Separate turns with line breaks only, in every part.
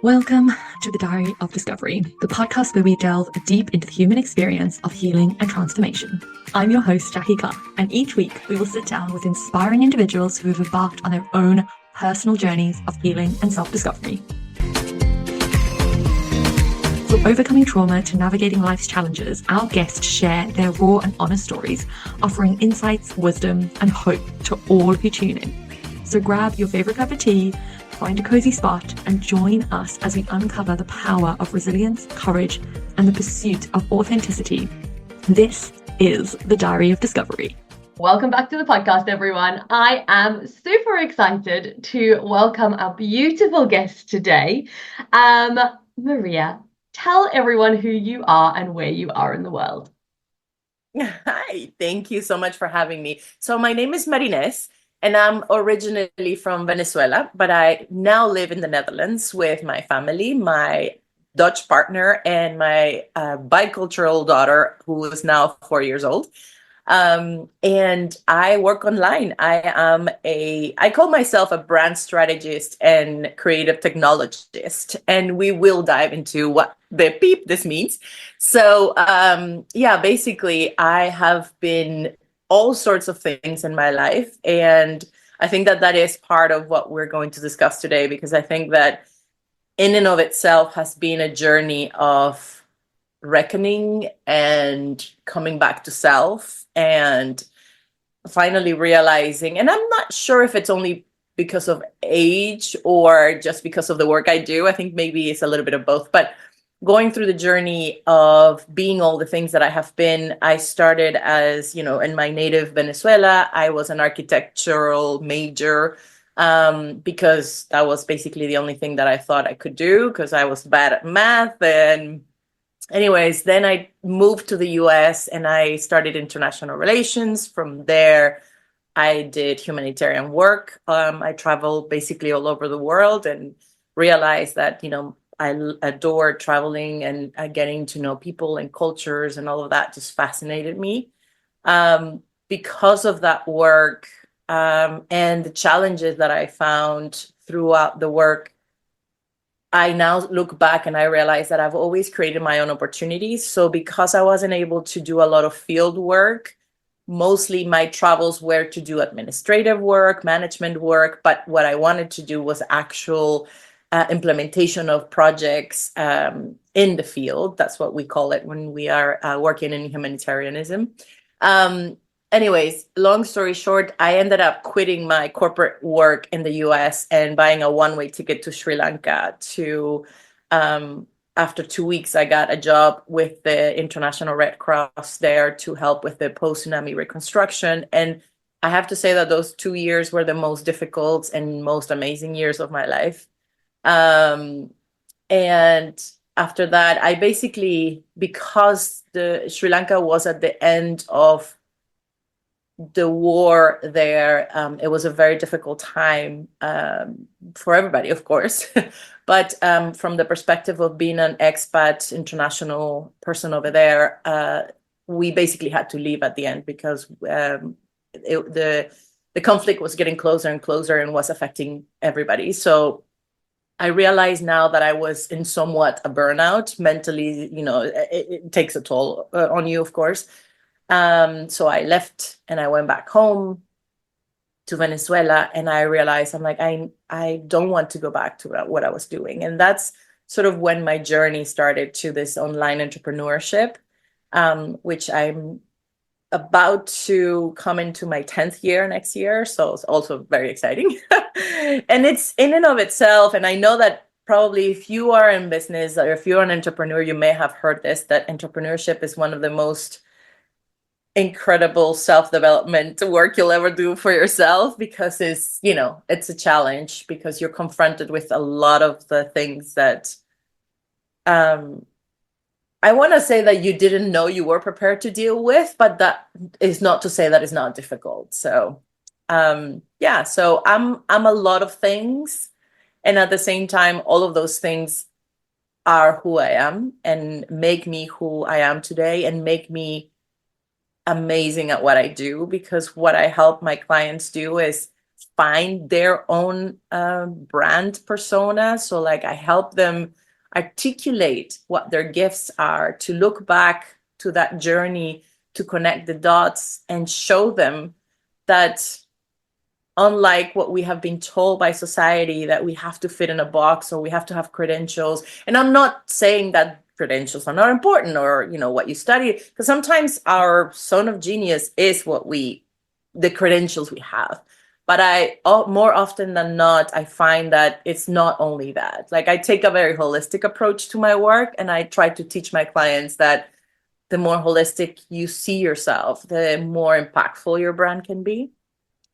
Welcome to the Diary of Discovery, the podcast where we delve deep into the human experience of healing and transformation. I'm your host, Jackie Clark, and each week we will sit down with inspiring individuals who have embarked on their own personal journeys of healing and self-discovery. From overcoming trauma to navigating life's challenges, our guests share their raw and honest stories, offering insights, wisdom, and hope to all who tune in. So grab your favorite cup of tea, find a cozy spot, and join us as we uncover the power of resilience, courage, and the pursuit of authenticity. This is the Diary of Discovery. Welcome back to the podcast, everyone. I am super excited to welcome our beautiful guest today. Maria, tell everyone who you are and where you are in the world.
Hi, thank you so much for having me. So my name is Maria-Ines, and I'm originally from Venezuela, but I now live in the Netherlands with my family, my Dutch partner, and my bicultural daughter, who is now 4 years old. And I work online. I call myself a brand strategist and creative technologist, and we will dive into what the beep this means. So, basically, I have been all sorts of things in my life, and I think that that is part of what we're going to discuss today, because I think that in and of itself has been a journey of reckoning and coming back to self and finally realizing, and I'm not sure if it's only because of age or just because of the work I do. I think maybe it's a little bit of both, but going through the journey of being all the things that I have been. I started as, in my native Venezuela. I was an architectural major because that was basically the only thing that I thought I could do because I was bad at math. And anyways, then I moved to the US and I started international relations. From there, I did humanitarian work. I traveled basically all over the world and realized that, I adore traveling and getting to know people and cultures, and all of that just fascinated me. Because of that work and the challenges that I found throughout the work, I now look back and I realize that I've always created my own opportunities. So because I wasn't able to do a lot of field work, mostly my travels were to do administrative work, management work. But what I wanted to do was actual implementation of projects in the field. That's what we call it when we are working in humanitarianism. Anyways, long story short, I ended up quitting my corporate work in the US and buying a one-way ticket to Sri Lanka to, after 2 weeks, I got a job with the International Red Cross there to help with the post-tsunami reconstruction. And I have to say that those 2 years were the most difficult and most amazing years of my life. And after that, I basically, because the Sri Lanka was at the end of the war there, it was a very difficult time for everybody, of course. But from the perspective of being an expat international person over there, we basically had to leave at the end because the conflict was getting closer and closer and was affecting everybody. So I realize now that I was in somewhat a burnout mentally. It takes a toll on you, of course. So I left and I went back home to Venezuela, and I realized I'm like, I don't want to go back to what I was doing. And that's sort of when my journey started to this online entrepreneurship, which I'm about to come into my 10th year next year. So it's also very exciting. And it's in and of itself. And I know that probably if you are in business or if you're an entrepreneur, you may have heard this, that entrepreneurship is one of the most incredible self-development work you'll ever do for yourself, because it's a challenge, because you're confronted with a lot of the things that I want to say that you didn't know you were prepared to deal with, but that is not to say that it's not difficult. So so I'm a lot of things, and at the same time all of those things are who I am and make me who I am today and make me amazing at what I do, because what I help my clients do is find their own brand persona. So like I help them articulate what their gifts are, to look back to that journey, to connect the dots and show them that unlike what we have been told by society, that we have to fit in a box or we have to have credentials. And I'm not saying that credentials are not important, or what you study, because sometimes our zone of genius is the credentials we have. But more often than not, I find that it's not only that. Like I take a very holistic approach to my work, and I try to teach my clients that the more holistic you see yourself, the more impactful your brand can be.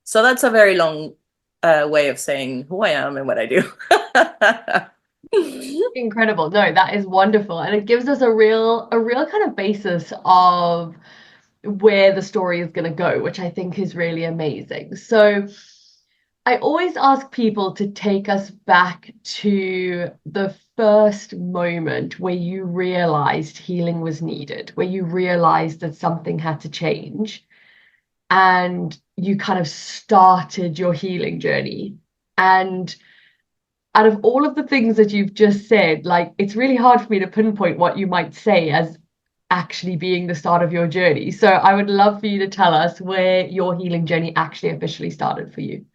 So that's a very long way of saying who I am and what I do.
Incredible. No, that is wonderful. And it gives us a real kind of basis of where the story is going to go, which I think is really amazing. So I always ask people to take us back to the first moment where you realized healing was needed, where you realized that something had to change, and you kind of started your healing journey. And out of all of the things that you've just said, like it's really hard for me to pinpoint what you might say as actually being the start of your journey. So I would love for you to tell us where your healing journey actually officially started for you.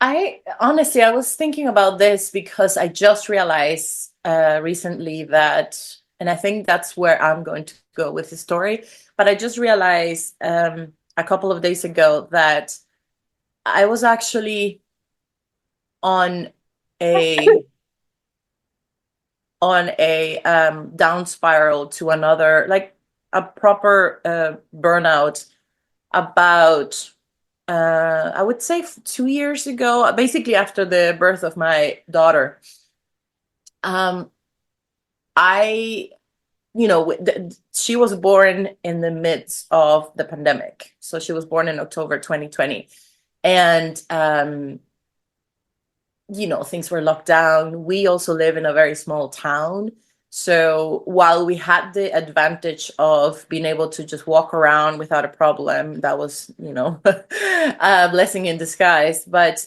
I was thinking about this because I just realized recently that, and I think that's where I'm going to go with the story, but I just realized a couple of days ago that I was actually on a down spiral to another, like a proper burnout, about I would say 2 years ago, basically after the birth of my daughter. I she was born in the midst of the pandemic, so she was born in October 2020, and things were locked down. We also live in a very small town. So while we had the advantage of being able to just walk around without a problem, that was, a blessing in disguise. But,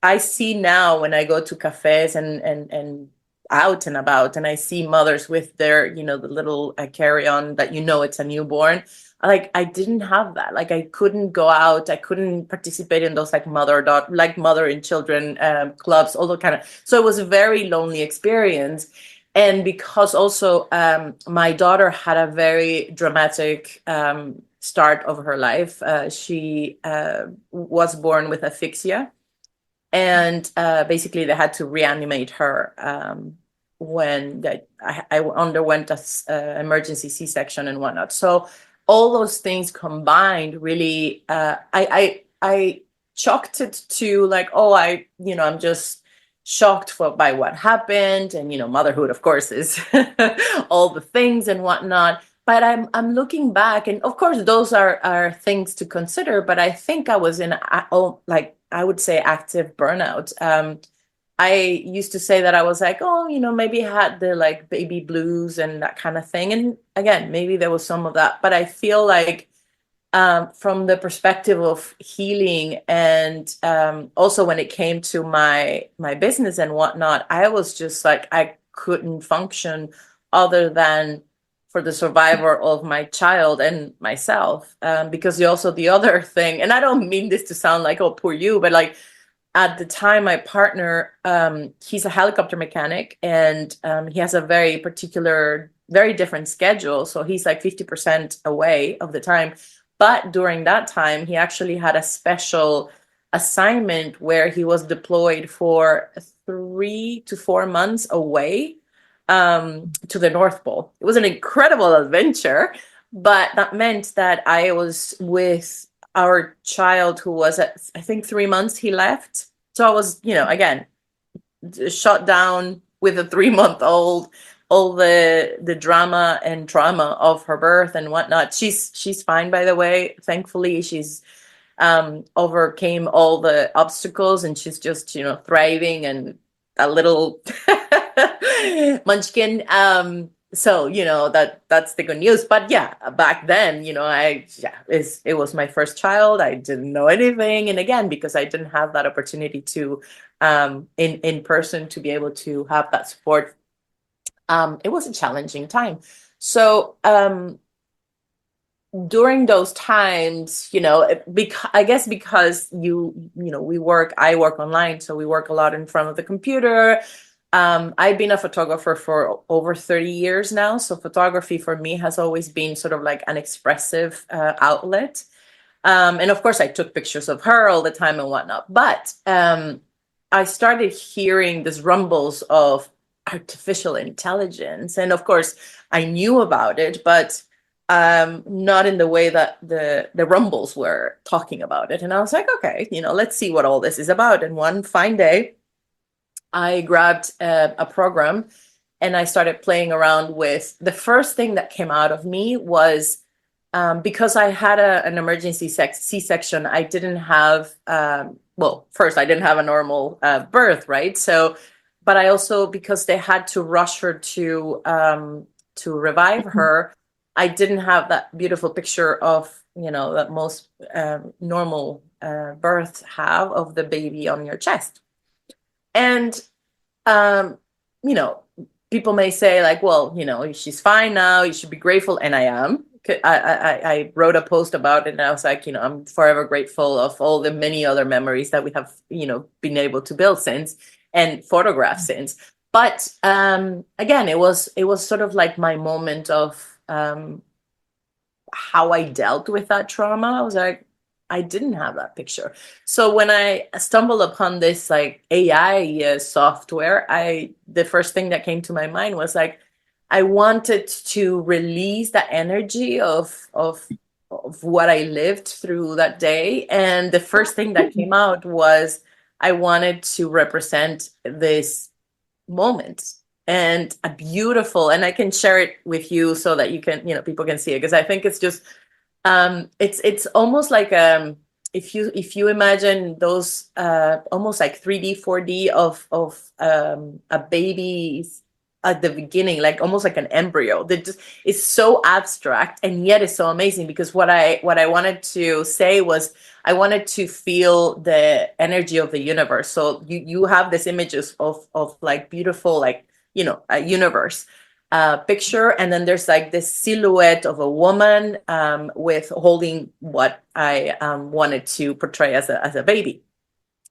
I see now when I go to cafes and out and about, and I see mothers with their, the little carry-on that it's a newborn. Like I didn't have that. Like I couldn't go out. I couldn't participate in those like mother and children clubs, all that kind of. So it was a very lonely experience. And because also my daughter had a very dramatic start of her life. She was born with asphyxia, and basically they had to reanimate her when I underwent an emergency C-section and whatnot. So all those things combined really, I chalked it to like, I'm just shocked by what happened. And, motherhood, of course, is all the things and whatnot. But I'm looking back, and of course, those are things to consider. But I think I was in, I would say, active burnout. I used to say that I was like, maybe I had the like baby blues and that kind of thing. And again, maybe there was some of that, but I feel like from the perspective of healing and also when it came to my business and whatnot, I was just like, I couldn't function other than for the survivor of my child and myself. Because the other thing, and I don't mean this to sound like, oh, poor you, but like, at the time, my partner, he's a helicopter mechanic, and he has a very particular, very different schedule. So he's like 50% away of the time. But during that time, he actually had a special assignment where he was deployed for 3 to 4 months away to the North Pole. It was an incredible adventure, but that meant that I was with our child, who was at, I think, 3 months, he left. So I was, again, shut down with a 3-month-old, all the drama and trauma of her birth and whatnot. She's fine, by the way. Thankfully, she's overcame all the obstacles, and she's just, thriving and a little munchkin. So, that's the good news. But yeah, back then, it was my first child. I didn't know anything. And again, because I didn't have that opportunity to, in person, to be able to have that support, it was a challenging time. So, during those times, I guess because I work online, so we work a lot in front of the computer. I've been a photographer for over 30 years now. So photography for me has always been sort of like an expressive outlet. And of course, I took pictures of her all the time and whatnot. But I started hearing these rumbles of artificial intelligence. And of course, I knew about it, but not in the way that the rumbles were talking about it. And I was like, okay, let's see what all this is about. And one fine day, I grabbed a program and I started playing around with. The first thing that came out of me was, because I had an emergency C-section, I didn't have, first, I didn't have a normal birth, right? So, but I also, because they had to rush her to revive her, I didn't have that beautiful picture of, that most normal births have of the baby on your chest. And, you know, people may say like, well, she's fine now, you should be grateful. And I am. I wrote a post about it and I was like, I'm forever grateful of all the many other memories that we have, been able to build since and photograph since. But again, it was sort of like my moment of how I dealt with that trauma. I was like, I didn't have that picture. So when I stumbled upon this like AI software, the first thing that came to my mind was like, I wanted to release that energy of what I lived through that day. And the first thing that came out was I wanted to represent this moment and a beautiful, and I can share it with you so that you can, people can see it. Because I think it's just, it's almost like, if you imagine those, almost like 3D, 4D of a baby's at the beginning, like almost like an embryo that just is so abstract and yet it's so amazing. Because what I wanted to say was I wanted to feel the energy of the universe. So you have this images of like beautiful, like, a universe picture, and then there's like this silhouette of a woman with holding what I wanted to portray as a baby.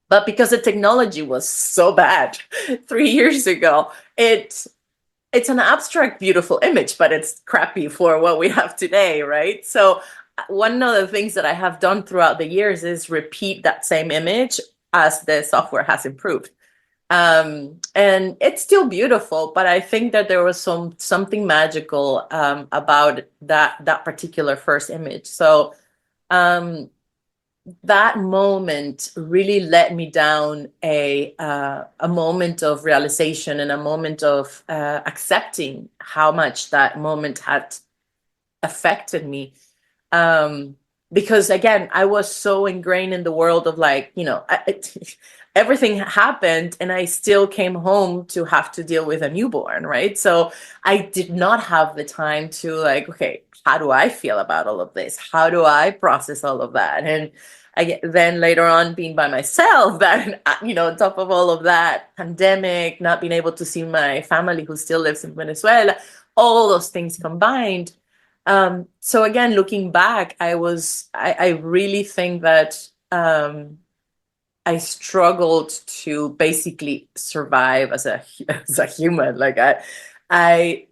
But because the technology was so bad 3 years ago, it's an abstract, beautiful image, but it's crappy for what we have today, right? So one of the things that I have done throughout the years is repeat that same image as the software has improved. And it's still beautiful, but I think that there was something magical about that particular first image. So that moment really led me down a moment of realization and a moment of accepting how much that moment had affected me. Because again, I was so ingrained in the world of like, everything happened and I still came home to have to deal with a newborn, right? So I did not have the time to like, okay, how do I feel about all of this? How do I process all of that? And then later on being by myself, that, on top of all of that, pandemic, not being able to see my family who still lives in Venezuela, all those things combined. So again, looking back, I really think that I struggled to basically survive as a human. Like I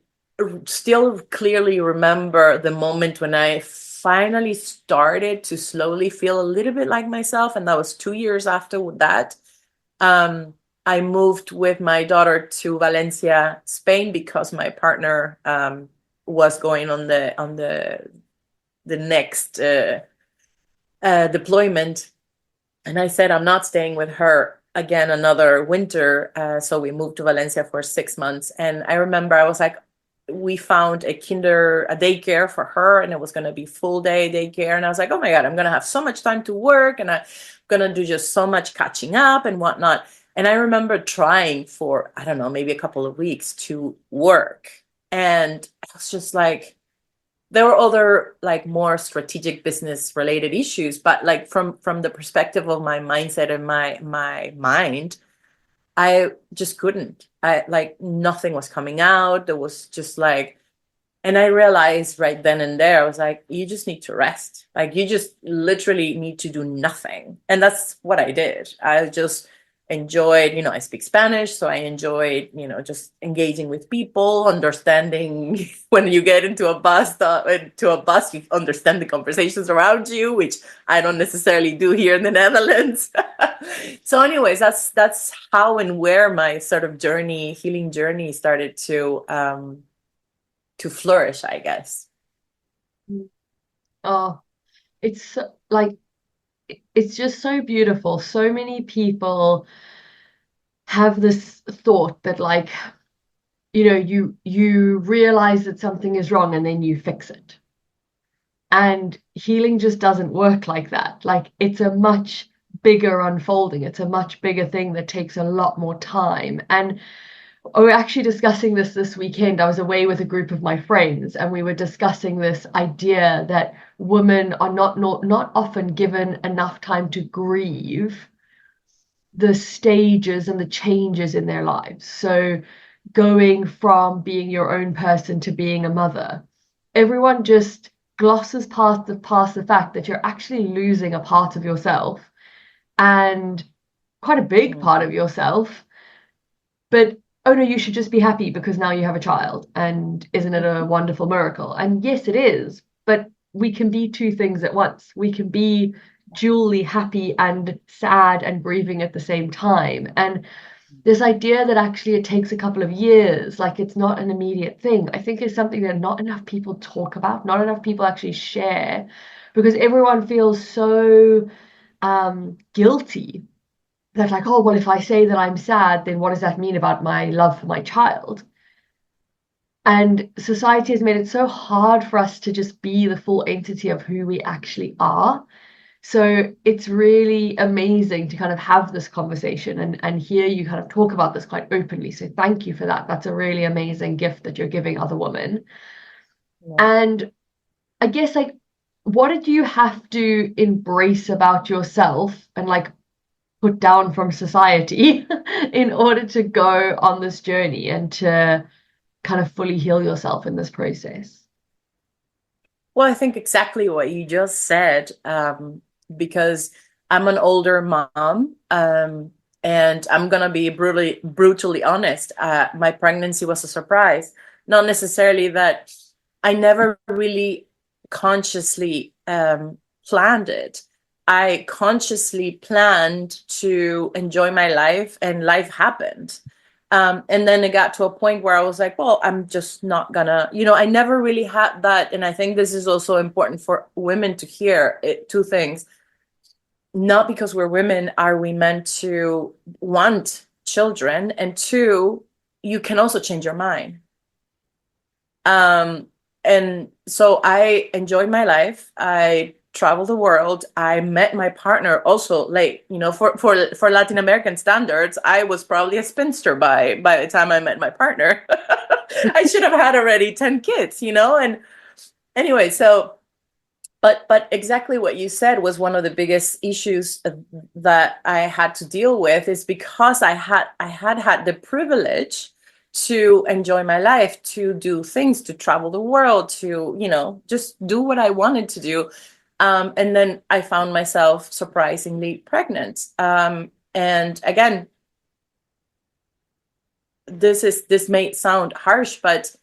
still clearly remember the moment when I finally started to slowly feel a little bit like myself, and that was 2 years after that. I moved with my daughter to Valencia, Spain, because my partner was going on the next deployment. And I said, I'm not staying with her again another winter. So we moved to Valencia for 6 months. And I remember I was like, we found a daycare for her, and it was going to be full day daycare. And I was like, oh my God, I'm going to have so much time to work, and I'm going to do just so much catching up and whatnot. And I remember trying for, I don't know, maybe a couple of weeks to work And I was just like, there were other like more strategic business related issues, but like from the perspective of my mindset and my mind, I just couldn't. I like nothing was coming out. There was just like, and I realized right then and there, I was like, you just need to rest. Like you just literally need to do nothing. And that's what I did. I just enjoyed, I speak Spanish, so I enjoyed, just engaging with people, understanding when you get into a bus, you understand the conversations around you, which I don't necessarily do here in the Netherlands. So anyways, that's how and where my sort of healing journey started to flourish, I guess.
Oh, it's like it's just so beautiful. So many people have this thought that like, you realize that something is wrong and then you fix it. And healing just doesn't work like that. Like it's a much bigger unfolding. It's a much bigger thing that takes a lot more time. And we were actually discussing this weekend. I was away with a group of my friends, and we were discussing this idea that women are not often given enough time to grieve the stages and the changes in their lives. So going from being your own person to being a mother, everyone just glosses past the fact that you're actually losing a part of yourself, and quite a big part of yourself. But oh no, you should just be happy because now you have a child, and isn't it a wonderful miracle? And yes, it is, but we can be two things at once. We can be dually happy and sad and grieving at the same time. And this idea that actually it takes a couple of years, like it's not an immediate thing, I think is something that not enough people talk about, not enough people actually share, because everyone feels so guilty that like, oh, well, if I say that I'm sad, then what does that mean about my love for my child? And society has made it so hard for us to just be the full entity of who we actually are. So it's really amazing to kind of have this conversation and hear you kind of talk about this quite openly. So thank you for that. That's a really amazing gift that you're giving other women. Yeah. And I guess like, what did you have to embrace about yourself and like put down from society in order to go on this journey and to kind of fully heal yourself in this process?
Well, I think exactly what you just said, because I'm an older mom, and I'm gonna be brutally honest. My pregnancy was a surprise. Not necessarily that I never really consciously planned it. I consciously planned to enjoy my life, and life happened. And then it got to a point where I was like, well, I'm just not gonna, I never really had that. And I think this is also important for women to hear it, two things. Not because we're women are we meant to want children. And two, you can also change your mind. And so I enjoyed my life. I traveled the world. I met my partner also late. For Latin American standards, I was probably a spinster by the time I met my partner. I should have had already 10 kids, And anyway, so but exactly what you said was one of the biggest issues that I had to deal with, is because I had the privilege to enjoy my life, to do things, to travel the world, to, just do what I wanted to do. And then I found myself surprisingly pregnant. And again, this may sound harsh, but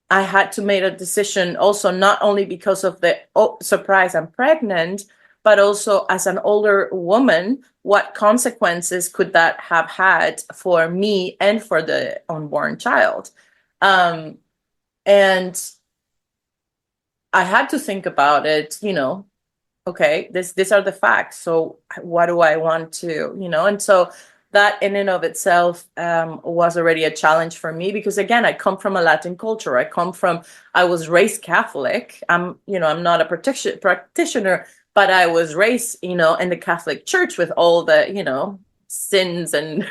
I had to make a decision also, not only because of the surprise I'm pregnant, but also as an older woman, what consequences could that have had for me and for the unborn child? And I had to think about it, okay, these are the facts. So what do I want to, and so that in and of itself was already a challenge for me, because again, I come from a Latin culture. I was raised Catholic. I'm not a practitioner, but I was raised, in the Catholic Church with all the, sins and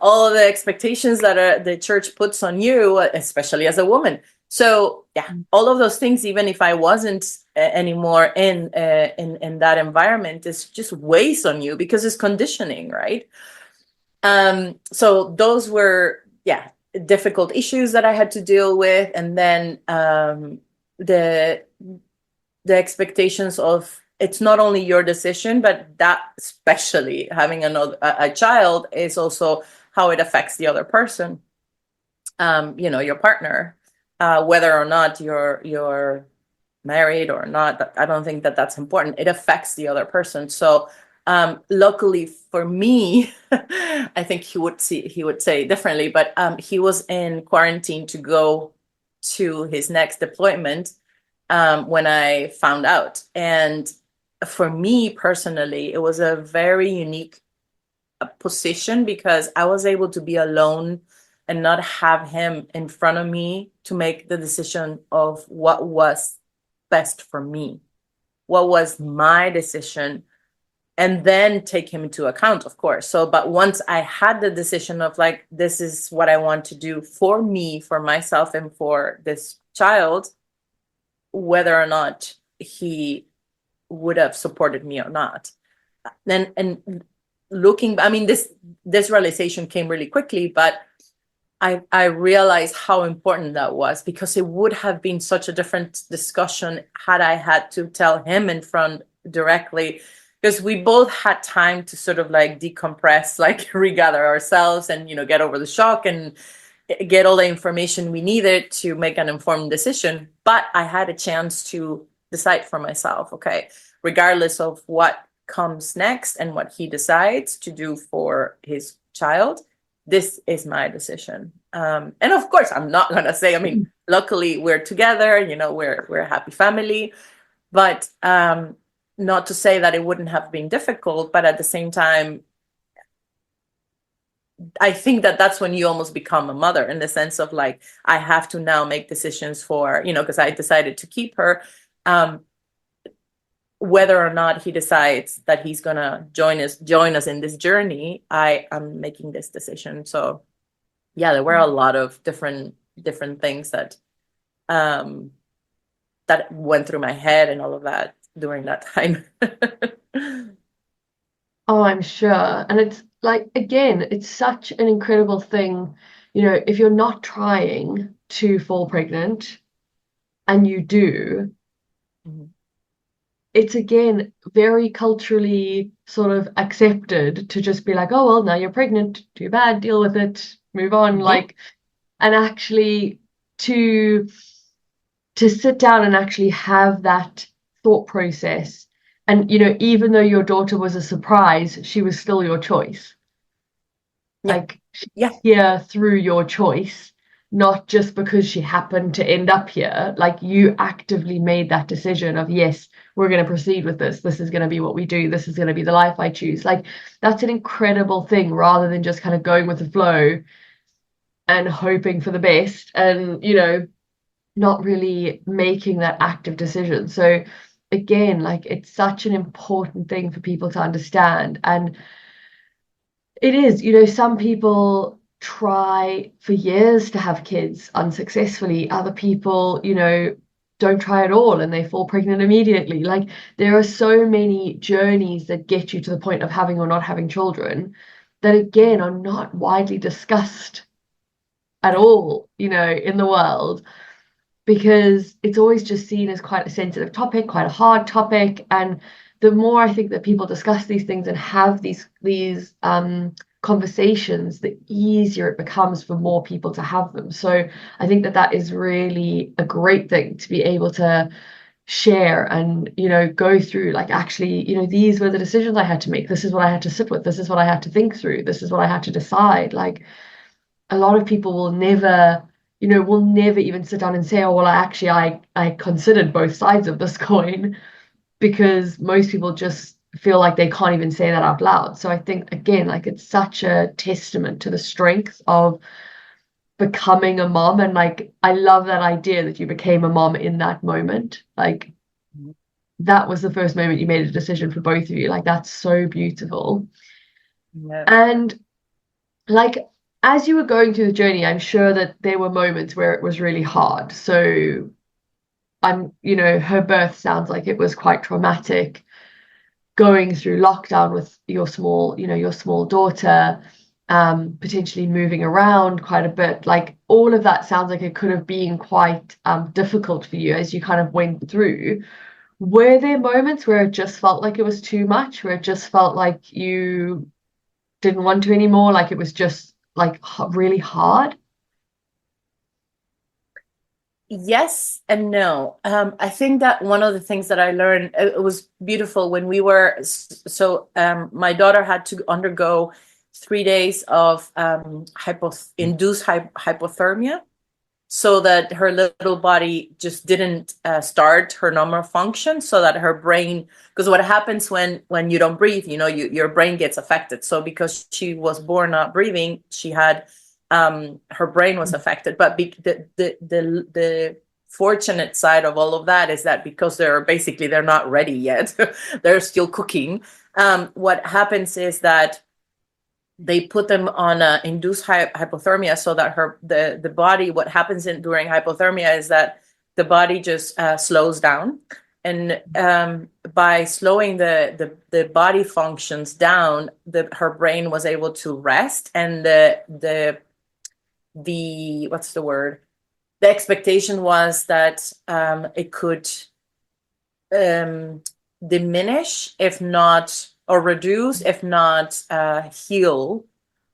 all the expectations that the church puts on you, especially as a woman. So yeah, all of those things, even if I wasn't anymore in that environment, is just weighs on you because it's conditioning, right? So those were, yeah, difficult issues that I had to deal with. And then the expectations of, it's not only your decision, but that, especially having a child, is also how it affects the other person, your partner, whether or not you're married or not. I don't think that that's important. It affects the other person. So luckily for me, I think he would say differently, but he was in quarantine to go to his next deployment when I found out. And for me personally, it was a very unique position because I was able to be alone and not have him in front of me to make the decision of what was best for me, what was my decision, and then take him into account, of course. So, but once I had the decision of like, this is what I want to do for me, for myself, and for this child, whether or not he would have supported me or not. And looking, I mean, this realization came really quickly, but I realized how important that was, because it would have been such a different discussion had I had to tell him in front directly, because we both had time to sort of like decompress, like regather ourselves and, get over the shock and get all the information we needed to make an informed decision. But I had a chance to decide for myself, okay, regardless of what comes next and what he decides to do for his child, this is my decision. And of course, I'm not going to say, I mean, luckily we're together, we're a happy family, but not to say that it wouldn't have been difficult, but at the same time, I think that that's when you almost become a mother, in the sense of like, I have to now make decisions for, because I decided to keep her, whether or not he decides that he's going to join us in this journey, I am making this decision. So yeah, there were a lot of different things that that went through my head and all of that during that time.
Oh, I'm sure. And it's like, again, it's such an incredible thing. If you're not trying to fall pregnant and you do, it's again very culturally sort of accepted to just be like, oh, well, now you're pregnant, too bad, deal with it, move on. Like, and actually to sit down and actually have that thought process. And, even though your daughter was a surprise, she was still your choice. Like, here through your choice, not just because she happened to end up here. Like, you actively made that decision of, yes, we're going to proceed with this. This is going to be what we do. This is going to be the life I choose. Like, that's an incredible thing, rather than just kind of going with the flow and hoping for the best and, not really making that active decision. So again, like, it's such an important thing for people to understand. And it is, some people try for years to have kids unsuccessfully. Other people, don't try at all and they fall pregnant immediately. Like, there are so many journeys that get you to the point of having or not having children that, again, are not widely discussed at all, in the world, because it's always just seen as quite a sensitive topic, quite a hard topic. And the more I think that people discuss these things and have these conversations, the easier it becomes for more people to have them. So I think that is really a great thing to be able to share and, go through, like, actually, these were the decisions I had to make. This is what I had to sit with. This is what I had to think through. This is what I had to decide. Like, a lot of people will never even sit down and say, oh, well, I considered both sides of this coin, because most people just feel like they can't even say that out loud. So I think, again, like, it's such a testament to the strength of becoming a mom. And like, I love that idea that you became a mom in that moment. Like, that was the first moment you made a decision for both of you. Like, that's so beautiful.
Yeah.
And like, as you were going through the journey, I'm sure that there were moments where it was really hard. So her birth sounds like it was quite traumatic, going through lockdown with your small daughter, potentially moving around quite a bit. Like, all of that sounds like it could have been quite difficult for you as you kind of went through. Were there moments where it just felt like it was too much, where it just felt like you didn't want to anymore, like it was just like really hard?
Yes and no. I think that one of the things that I learned, it was beautiful when we were, my daughter had to undergo 3 days of induced hypothermia, so that her little body just didn't start her normal function, so that her brain, because what happens when you don't breathe, your brain gets affected. So because she was born not breathing, she had her brain was affected. But the fortunate side of all of that is that because they're not ready yet, they're still cooking. What happens is that they put them on induced hypothermia, so that the body, what happens during hypothermia is that the body just slows down, and by slowing the body functions down, her brain was able to rest, and the what's the word, the expectation was that it could diminish, if not, or reduce, if not heal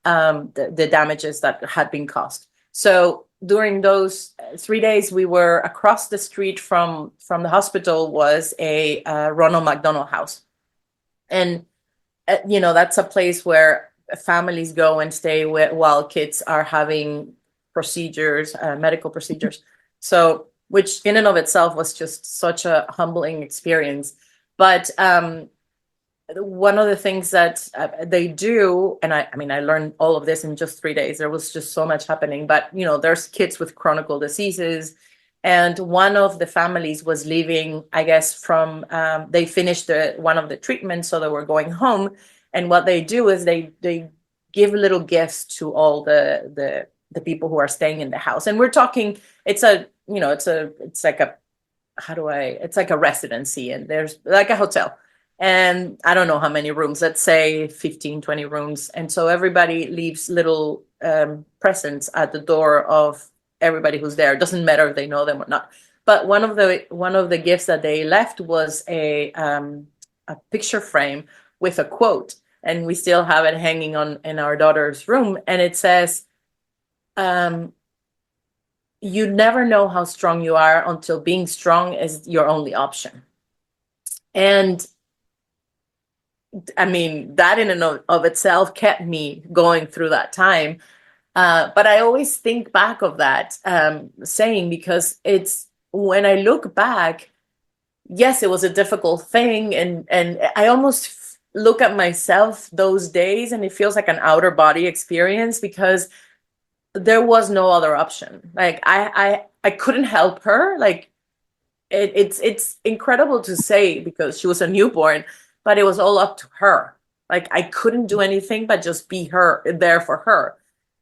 the damages that had been caused. So during those 3 days, we were across the street from the hospital was a Ronald McDonald House. And, that's a place where families go and stay while kids are having procedures, medical procedures. So, which in and of itself was just such a humbling experience. But one of the things that they do, and I mean, I learned all of this in just 3 days. There was just so much happening. But, there's kids with chronic diseases. And one of the families was leaving, I guess, from, they finished one of the treatments, so they were going home. And what they do is they give little gifts to all the people who are staying in the house. And we're talking, it's like a, it's like a residency, and there's like a hotel. And I don't know how many rooms, let's say 15, 20 rooms. And so everybody leaves little presents at the door of everybody who's there. It doesn't matter if they know them or not. But one of the gifts that they left was a picture frame with a quote. And we still have it hanging in our daughter's room. And it says, you never know how strong you are until being strong is your only option. And I mean, that in and of itself kept me going through that time. But I always think back of that saying, because it's, when I look back, yes, it was a difficult thing. And I almost look at myself those days, and it feels like an outer body experience, because there was no other option. Like I couldn't help her. Like it's incredible to say, because she was a newborn, but it was all up to her. Like I couldn't do anything but just be there for her.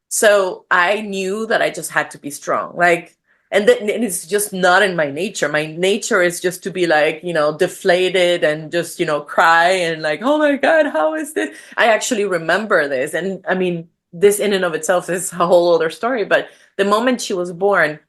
So I knew that I just had to be strong. Like, and it's just not in my nature. My nature is just to be like, deflated and just, cry and like, oh my God, how is this? I actually remember this. And I mean, this in and of itself is a whole other story. But the moment she was born,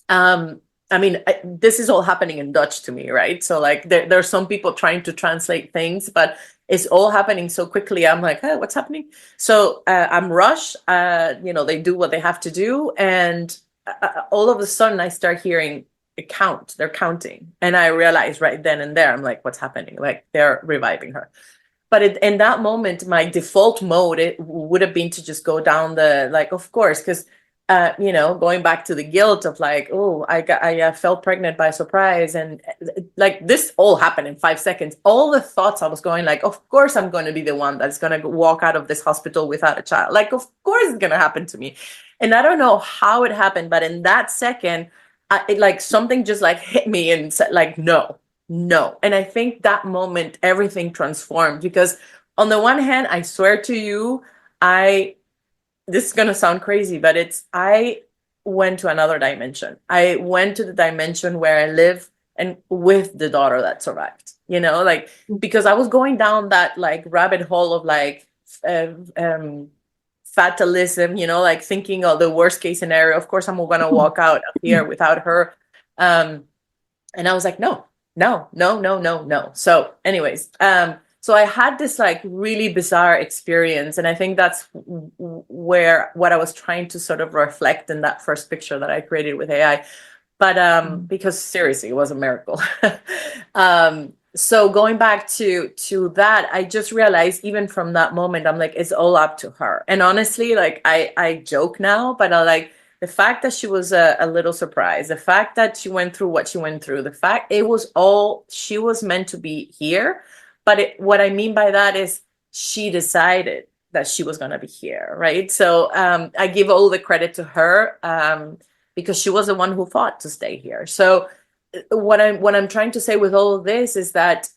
I mean, this is all happening in Dutch to me, right? So like there are some people trying to translate things, but it's all happening so quickly. I'm like, hey, what's happening? So I'm rushed. They do what they have to do. And all of a sudden I start hearing a count. They're counting. And I realize right then and there, I'm like, what's happening? Like they're reviving her. But in that moment, my default mode, it would have been to just go down of course, because going back to the guilt of like, oh, I felt pregnant by surprise. And like this all happened in 5 seconds. All the thoughts I was going like, of course, I'm going to be the one that's going to walk out of this hospital without a child. Like, of course it's going to happen to me. And I don't know how it happened, but in that second, it like something just like hit me and said like, no. And I think that moment, everything transformed, because on the one hand, I swear to you, this is gonna sound crazy, but I went to another dimension. I went to the dimension where I live and with the daughter that survived, like, because I was going down that like rabbit hole of like fatalism, like thinking of the worst case scenario. Of course, I'm gonna walk out of here without her. And I was like, no, no, no, no, no, no. So anyways, so I had this like really bizarre experience. And I think that's where what I was trying to sort of reflect in that first picture that I created with AI. But because seriously, it was a miracle. So going back to that, I just realized even from that moment, I'm like, it's all up to her. And honestly, like I joke now, but I like the fact that she was a little surprised, the fact that she went through what she went through, the fact it was all, she was meant to be here. But what I mean by that is she decided that she was going to be here, right? So I give all the credit to her because she was the one who fought to stay here. So what I'm trying to say with all of this is that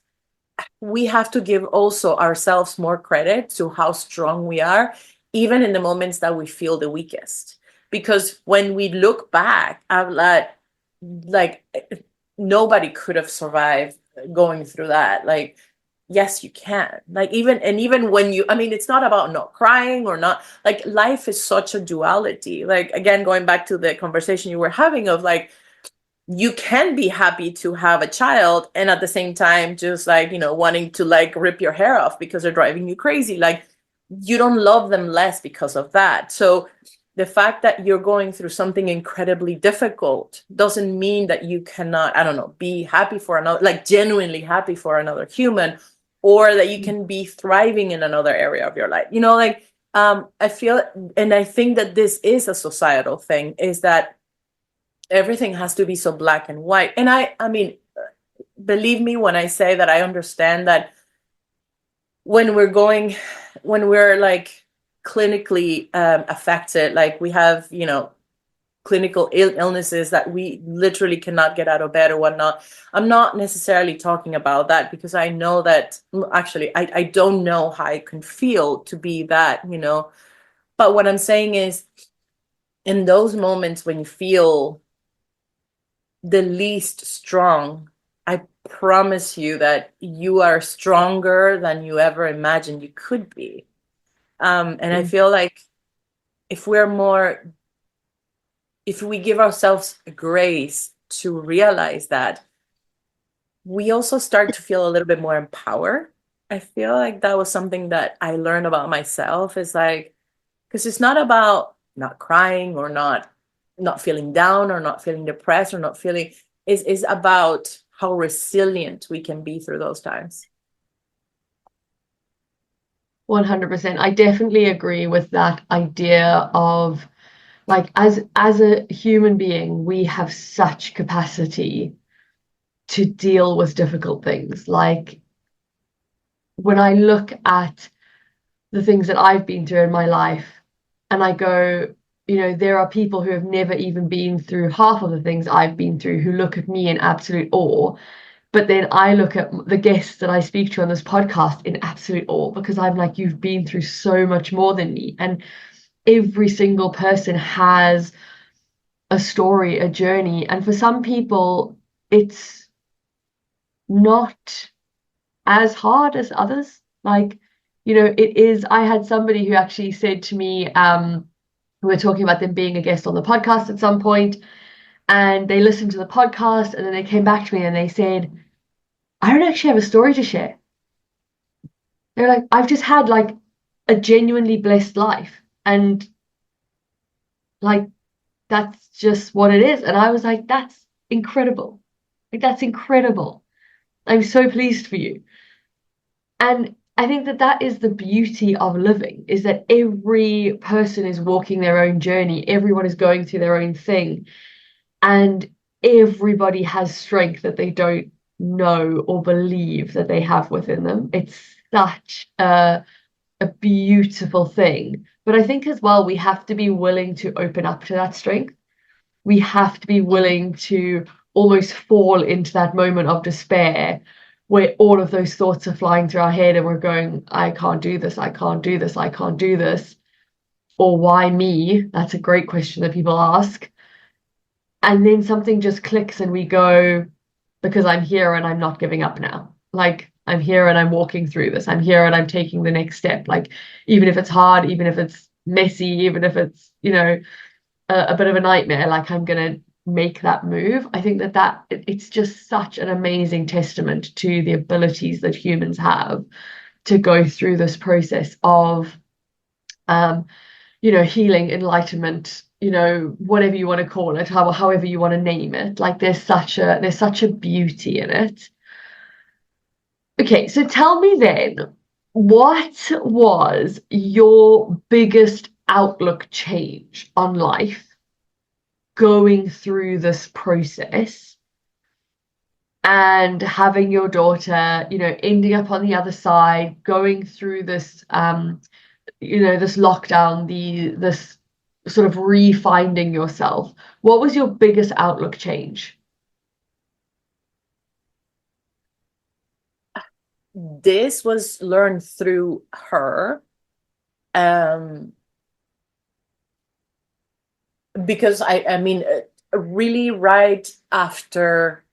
we have to give also ourselves more credit to how strong we are, even in the moments that we feel the weakest. Because when we look back, I'm like nobody could have survived going through that. Like, yes, you can. Like even when it's not about not crying or not, like life is such a duality. Like again, going back to the conversation you were having of like, you can be happy to have a child and at the same time just like wanting to like rip your hair off because they're driving you crazy. Like you don't love them less because of that. So the fact that you're going through something incredibly difficult doesn't mean that you cannot, I don't know, be happy for another, like genuinely happy for another human, or that you can be thriving in another area of your life. I feel, and I think that this is a societal thing, is that everything has to be so black and white. And I mean, believe me when I say that I understand that when we're like clinically affected, like we have, clinical illnesses that we literally cannot get out of bed or whatnot. I'm not necessarily talking about that because I know that actually I don't know how I can feel to be that, but what I'm saying is in those moments when you feel the least strong, I promise you that you are stronger than you ever imagined you could be. And I feel like if we give ourselves grace to realize that, we also start to feel a little bit more empowered. I feel like that was something that I learned about myself, is like, because it's not about not crying or not feeling down or not feeling depressed or not feeling, is about how resilient we can be through those times.
100%. I definitely agree with that idea of like as a human being, we have such capacity to deal with difficult things. Like when I look at the things that I've been through in my life and I go, there are people who have never even been through half of the things I've been through who look at me in absolute awe. But then I look at the guests that I speak to on this podcast in absolute awe because I'm like, you've been through so much more than me. And every single person has a story, a journey. And for some people, it's not as hard as others. Like, it is. I had somebody who actually said to me, we were talking about them being a guest on the podcast at some point, and they listened to the podcast and then they came back to me and they said, I don't actually have a story to share. They're like, I've just had like a genuinely blessed life. And like, that's just what it is. And I was like, that's incredible. Like, that's incredible. I'm so pleased for you. And I think that is the beauty of living, is that every person is walking their own journey. Everyone is going through their own thing. And everybody has strength that they don't know or believe that they have within them. It's such a beautiful thing. But I think as well, we have to be willing to open up to that strength. We have to be willing to almost fall into that moment of despair where all of those thoughts are flying through our head and we're going, I can't do this, I can't do this, I can't do this. Or why me? That's a great question that people ask. And then something just clicks and we go, because I'm here and I'm not giving up now. Like, I'm here and I'm walking through this. I'm here and I'm taking the next step. Like, even if it's hard, even if it's messy, even if it's, a bit of a nightmare, like I'm gonna make that move. I think that it's just such an amazing testament to the abilities that humans have to go through this process of healing, enlightenment, whatever you want to call it, however you want to name it. Like there's such a beauty in it. Okay, so tell me then, what was your biggest outlook change on life going through this process and having your daughter, ending up on the other side, going through this, this lockdown, this sort of re-finding yourself? What was your biggest outlook change?
This was learned through her. Because I mean, really right after,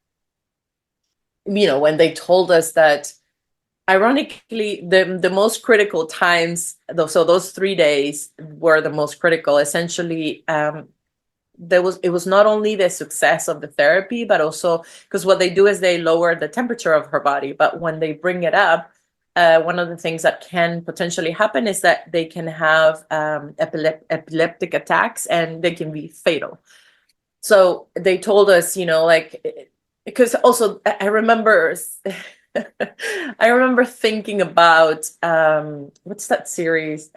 when they told us that, ironically, the most critical times, so those 3 days were the most critical. Essentially, it was not only the success of the therapy, but also because what they do is they lower the temperature of her body. But when they bring it up, one of the things that can potentially happen is that they can have epileptic attacks, and they can be fatal. So they told us, because also I remember I remember thinking about what's that series,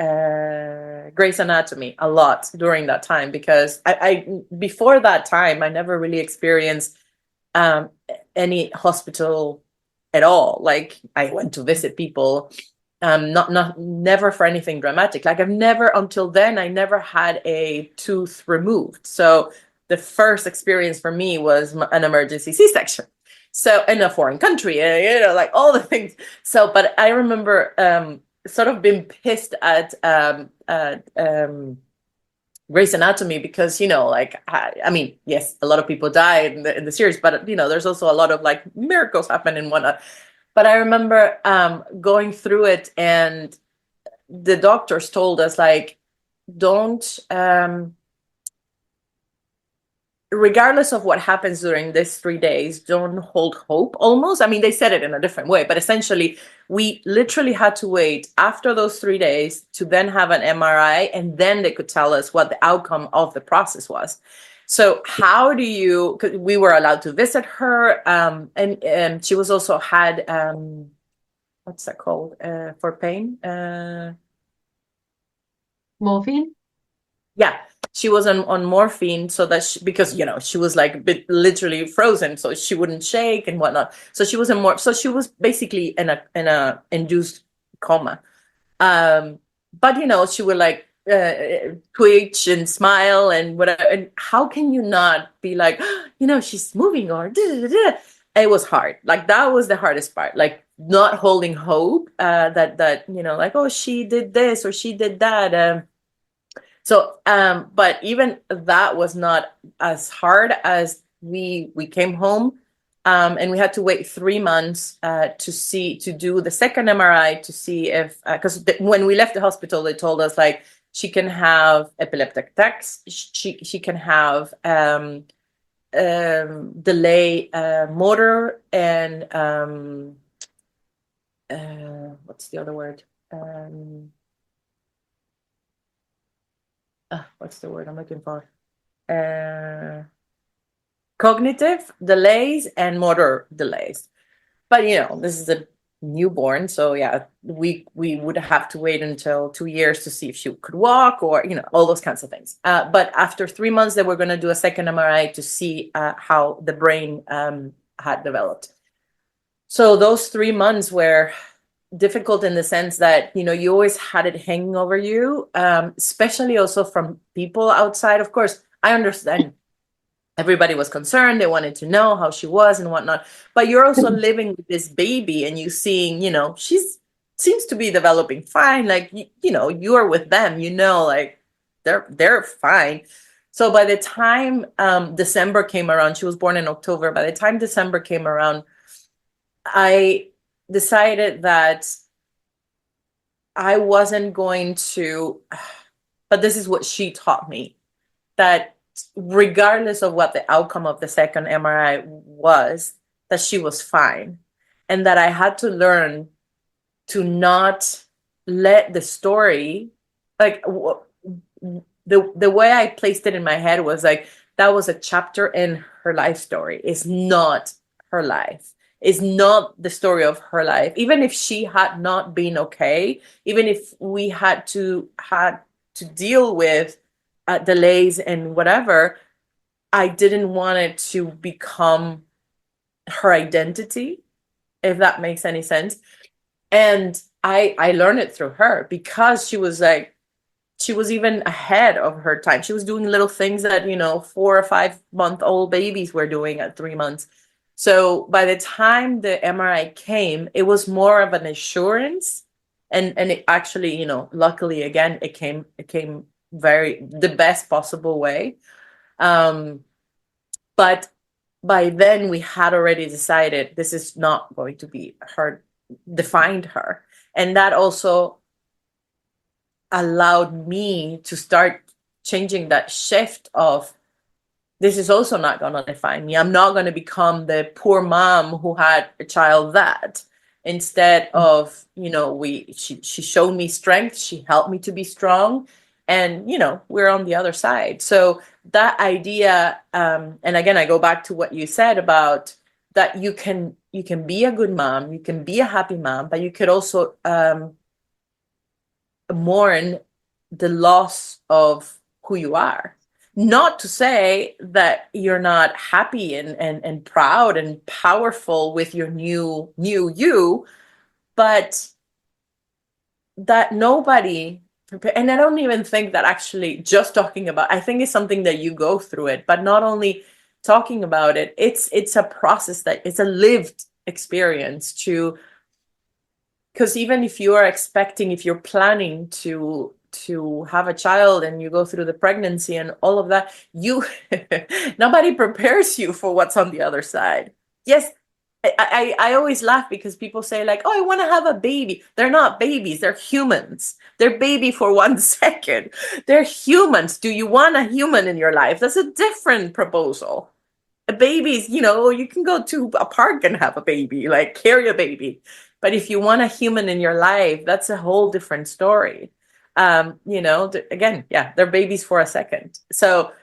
Grey's Anatomy, a lot during that time, because I before that time I never really experienced any hospital at all. Like I went to visit people, never for anything dramatic. Like until then I never had a tooth removed. So the first experience for me was an emergency C-section. So in a foreign country, like all the things. So, but I remember sort of being pissed at Grey's Anatomy because, like, I mean, yes, a lot of people die in the series, but, there's also a lot of like miracles happen and whatnot. But I remember going through it, and the doctors told us, like, don't, regardless of what happens during these 3 days, don't hold hope almost. I mean, they said it in a different way, but essentially we literally had to wait after those 3 days to then have an MRI, and then they could tell us what the outcome of the process was. So how do you, cause we were allowed to visit her, and she was also had, what's that called, for pain?
Morphine?
Yeah, she was on morphine, so that because she was like literally frozen, so she wouldn't shake and whatnot. So she was so she was basically in a induced coma. But she would like twitch and smile and whatever. And how can you not be like, she's moving, or it was hard. Like that was the hardest part. Like not holding hope that like, oh, she did this or she did that. So, but even that was not as hard as we came home, and we had to wait 3 months to do the second MRI to see if, because when we left the hospital, they told us like she can have epileptic attacks, she can have delay motor, and what's the other word? What's the word I'm looking for? Cognitive delays and motor delays. But this is a newborn, so yeah, we would have to wait until 2 years to see if she could walk, or all those kinds of things. But after 3 months, they were going to do a second MRI to see how the brain had developed. So those 3 months were difficult in the sense that you always had it hanging over you, especially also from people outside. Of course, I understand everybody was concerned. They wanted to know how she was and whatnot. But you're also living with this baby and you seeing, she's seems to be developing fine. Like, you are with them, like they're fine. So by the time December came around, she was born in October. By the time December came around, I decided that I wasn't going to, but this is what she taught me, that regardless of what the outcome of the second MRI was, that she was fine. And that I had to learn to not let the story, like the way I placed it in my head was like, that was a chapter in her life story. It's not her life. It's not the story of her life. Even if she had not been okay, even if we had to deal with delays and whatever, I didn't want it to become her identity, if that makes any sense. And I learned it through her, because she was even ahead of her time. She was doing little things that 4 or 5 month old babies were doing at 3 months. So by the time the MRI came, it was more of an assurance, and it actually, luckily again, it came the best possible way. But by then we had already decided this is not going to be her, defined her. And that also allowed me to start changing that shift of, this is also not going to define me. I'm not going to become the poor mom who had a child that, instead of, she showed me strength. She helped me to be strong, and, we're on the other side. So that idea, and again, I go back to what you said about that you can be a good mom, you can be a happy mom, but you could also mourn the loss of who you are. Not to say that you're not happy and proud and powerful with your new you, but that nobody, and I don't even think that actually just talking about, I think it's something that you go through it, but not only talking about it, it's a process, that it's a lived experience to, because even if you're planning to have a child and you go through the pregnancy and all of that, nobody prepares you for what's on the other side. Yes, I always laugh because people say like, oh, I want to have a baby. They're not babies, they're humans. They're baby for 1 second. They're humans. Do you want a human in your life? That's a different proposal. A baby's, you can go to a park and have a baby, like carry a baby. But if you want a human in your life, that's a whole different story. Again, yeah, they're babies for a second. So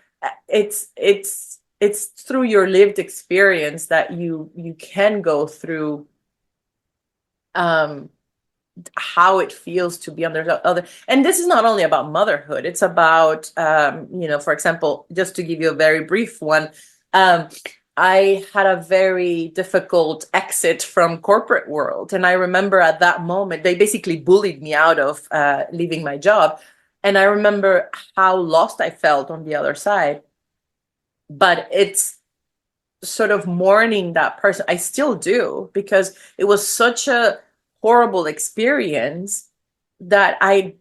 it's through your lived experience that you can go through how it feels to be under other. And this is not only about motherhood, it's about for example, just to give you a very brief one, I had a very difficult exit from corporate world. And I remember at that moment, they basically bullied me out of leaving my job. And I remember how lost I felt on the other side. But it's sort of mourning that person. I still do, because it was such a horrible experience that I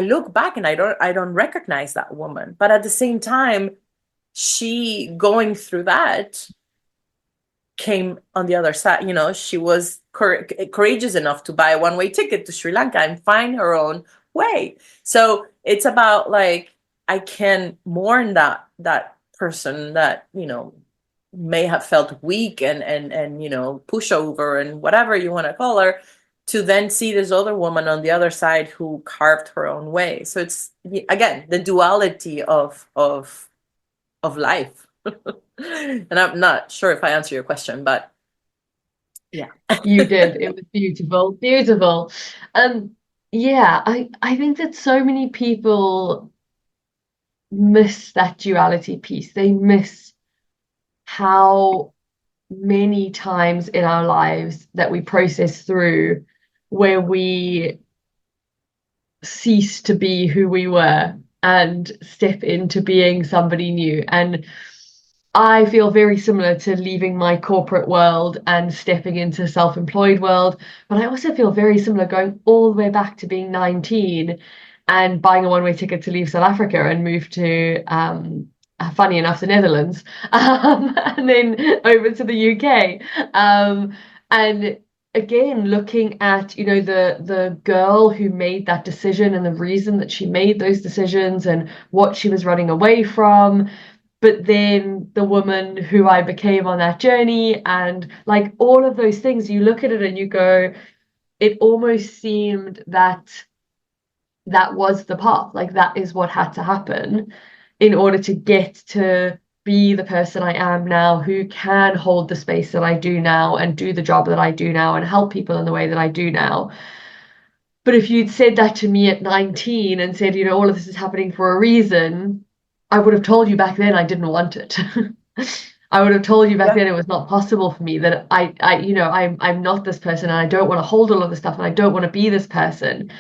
look back and I don't recognize that woman. But at the same time, she going through that came on the other side. She was courageous enough to buy a one-way ticket to Sri Lanka and find her own way. So it's about like, I can mourn that person that may have felt weak and pushover and whatever you want to call her, to then see this other woman on the other side who carved her own way. So it's, again, the duality of life. And I'm not sure if I answer your question, but yeah.
You did. It was beautiful, beautiful. Yeah, I think that so many people miss that duality piece. They miss how many times in our lives that we process through where we cease to be who we were and step into being somebody new. And I feel very similar to leaving my corporate world and stepping into self-employed world, but I also feel very similar going all the way back to being 19 and buying a one-way ticket to leave South Africa and move to funny enough, the Netherlands, and then over to the UK. And again, looking at, you know, the girl who made that decision and the reason that she made those decisions and what she was running away from, but then the woman who I became on that journey, and like all of those things, you look at it and you go, it almost seemed that that was the path, like that is what had to happen in order to get to be the person I am now, who can hold the space that I do now and do the job that I do now and help people in the way that I do now. But if you'd said that to me at 19 and said, you know, all of this is happening for a reason, I would have told you back then I didn't want it. I would have told you back then it was not possible for me, that you know, I'm not this person and I don't want to hold all of this stuff and I don't want to be this person.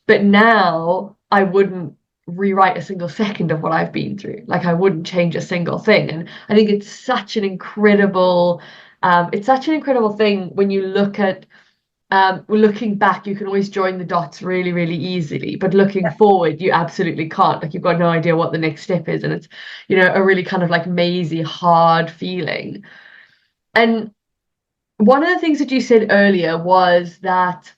But now I wouldn't rewrite a single second of what I've been through. Like I wouldn't change a single thing. And I think it's such an incredible thing when you look at looking back, you can always join the dots really, really easily. But looking forward, you absolutely can't. Like you've got no idea what the next step is. And it's, you know, a really kind of like mazy, hard feeling. And one of the things that you said earlier was that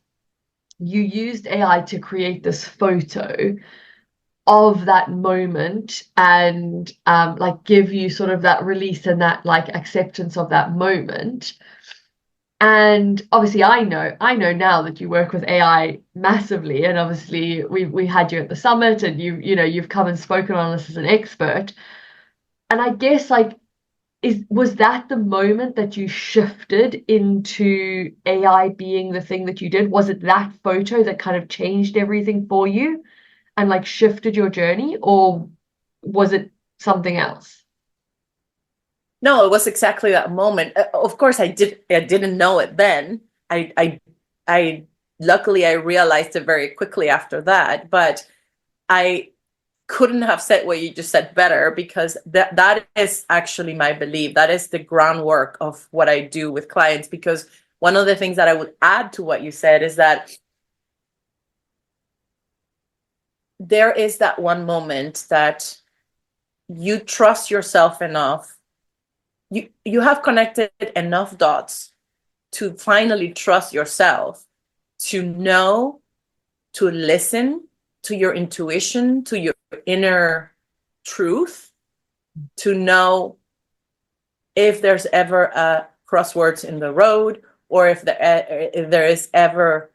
you used AI to create this photo of that moment and like give you sort of that release and that like acceptance of that moment. And obviously I know now that you work with AI massively, and obviously we had you at the summit and you know you've come and spoken on this as an expert. And I guess like was that the moment that you shifted into AI being the thing that you did? Was it that photo that kind of changed everything for you and like shifted your journey, or was it something else?
No, it was exactly that moment. Of course, I didn't know it then. I luckily I realized it very quickly after that. But I couldn't have said what you just said better, because that is actually my belief. That is the groundwork of what I do with clients. Because one of the things that I would add to what you said is that there is that one moment that you trust yourself enough. You have connected enough dots to finally trust yourself, to know, to listen to your intuition, to your inner truth, to know if there's ever a crosswords in the road, or if there is ever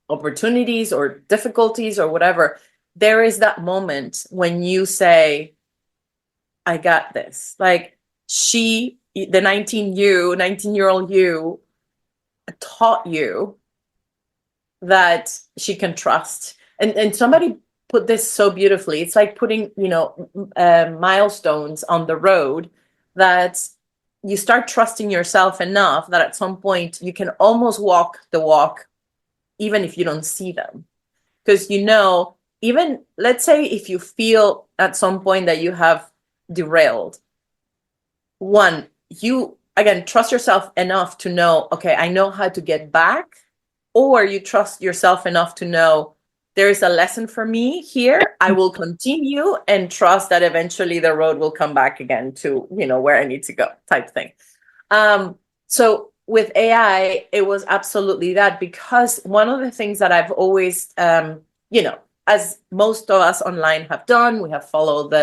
opportunities or difficulties or whatever. There is that moment when you say, I got this. Like the 19-year-old you taught you that she can trust. And somebody put this so beautifully. It's like putting, you know, milestones on the road, that you start trusting yourself enough that at some point you can almost walk the walk, even if you don't see them. Because, you know, even let's say if you feel at some point that you have derailed, one, you again trust yourself enough to know, okay, I know how to get back, or you trust yourself enough to know there is a lesson for me here. I will continue and trust that eventually the road will come back again to, you know, where I need to go, type thing. So with AI, it was absolutely that, because one of the things that I've always, you know, as most of us online have done, we have followed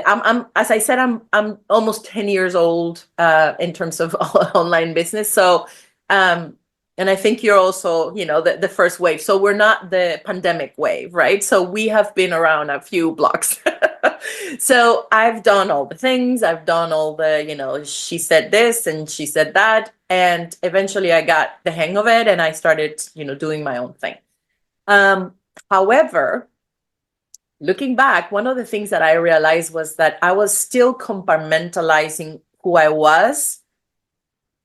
I'm as I said, I'm almost 10 years old in terms of online business. So and I think you're also, you know, the first wave. So we're not the pandemic wave, right? So we have been around a few blocks. So I've done all the things. I've done all the, you know, she said this and she said that. And eventually I got the hang of it and I started, you know, doing my own thing. However, looking back, one of the things that I realized was that I was still compartmentalizing who I was,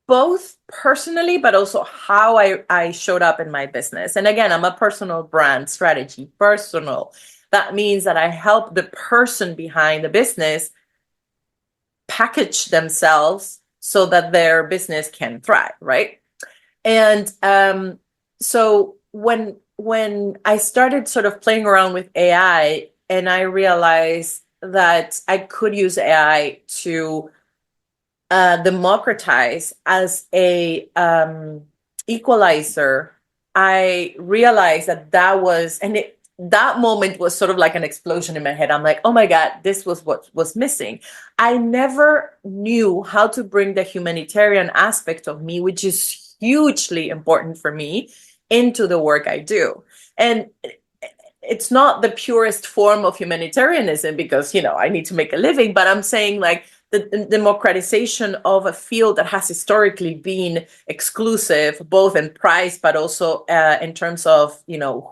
both personally, but also how I showed up in my business. And again, I'm a personal brand strategy, personal. That means that I help the person behind the business package themselves so that their business can thrive, right? And so when I started sort of playing around with AI, and I realized that I could use AI to democratize as a equalizer, I realized that was, and that moment was sort of like an explosion in my head. I'm like, oh my God, this was what was missing. I never knew how to bring the humanitarian aspect of me, which is hugely important for me, into the work I do. And it's not the purest form of humanitarianism because, I need to make a living, but I'm saying like the democratization of a field that has historically been exclusive, both in price, but also in terms of,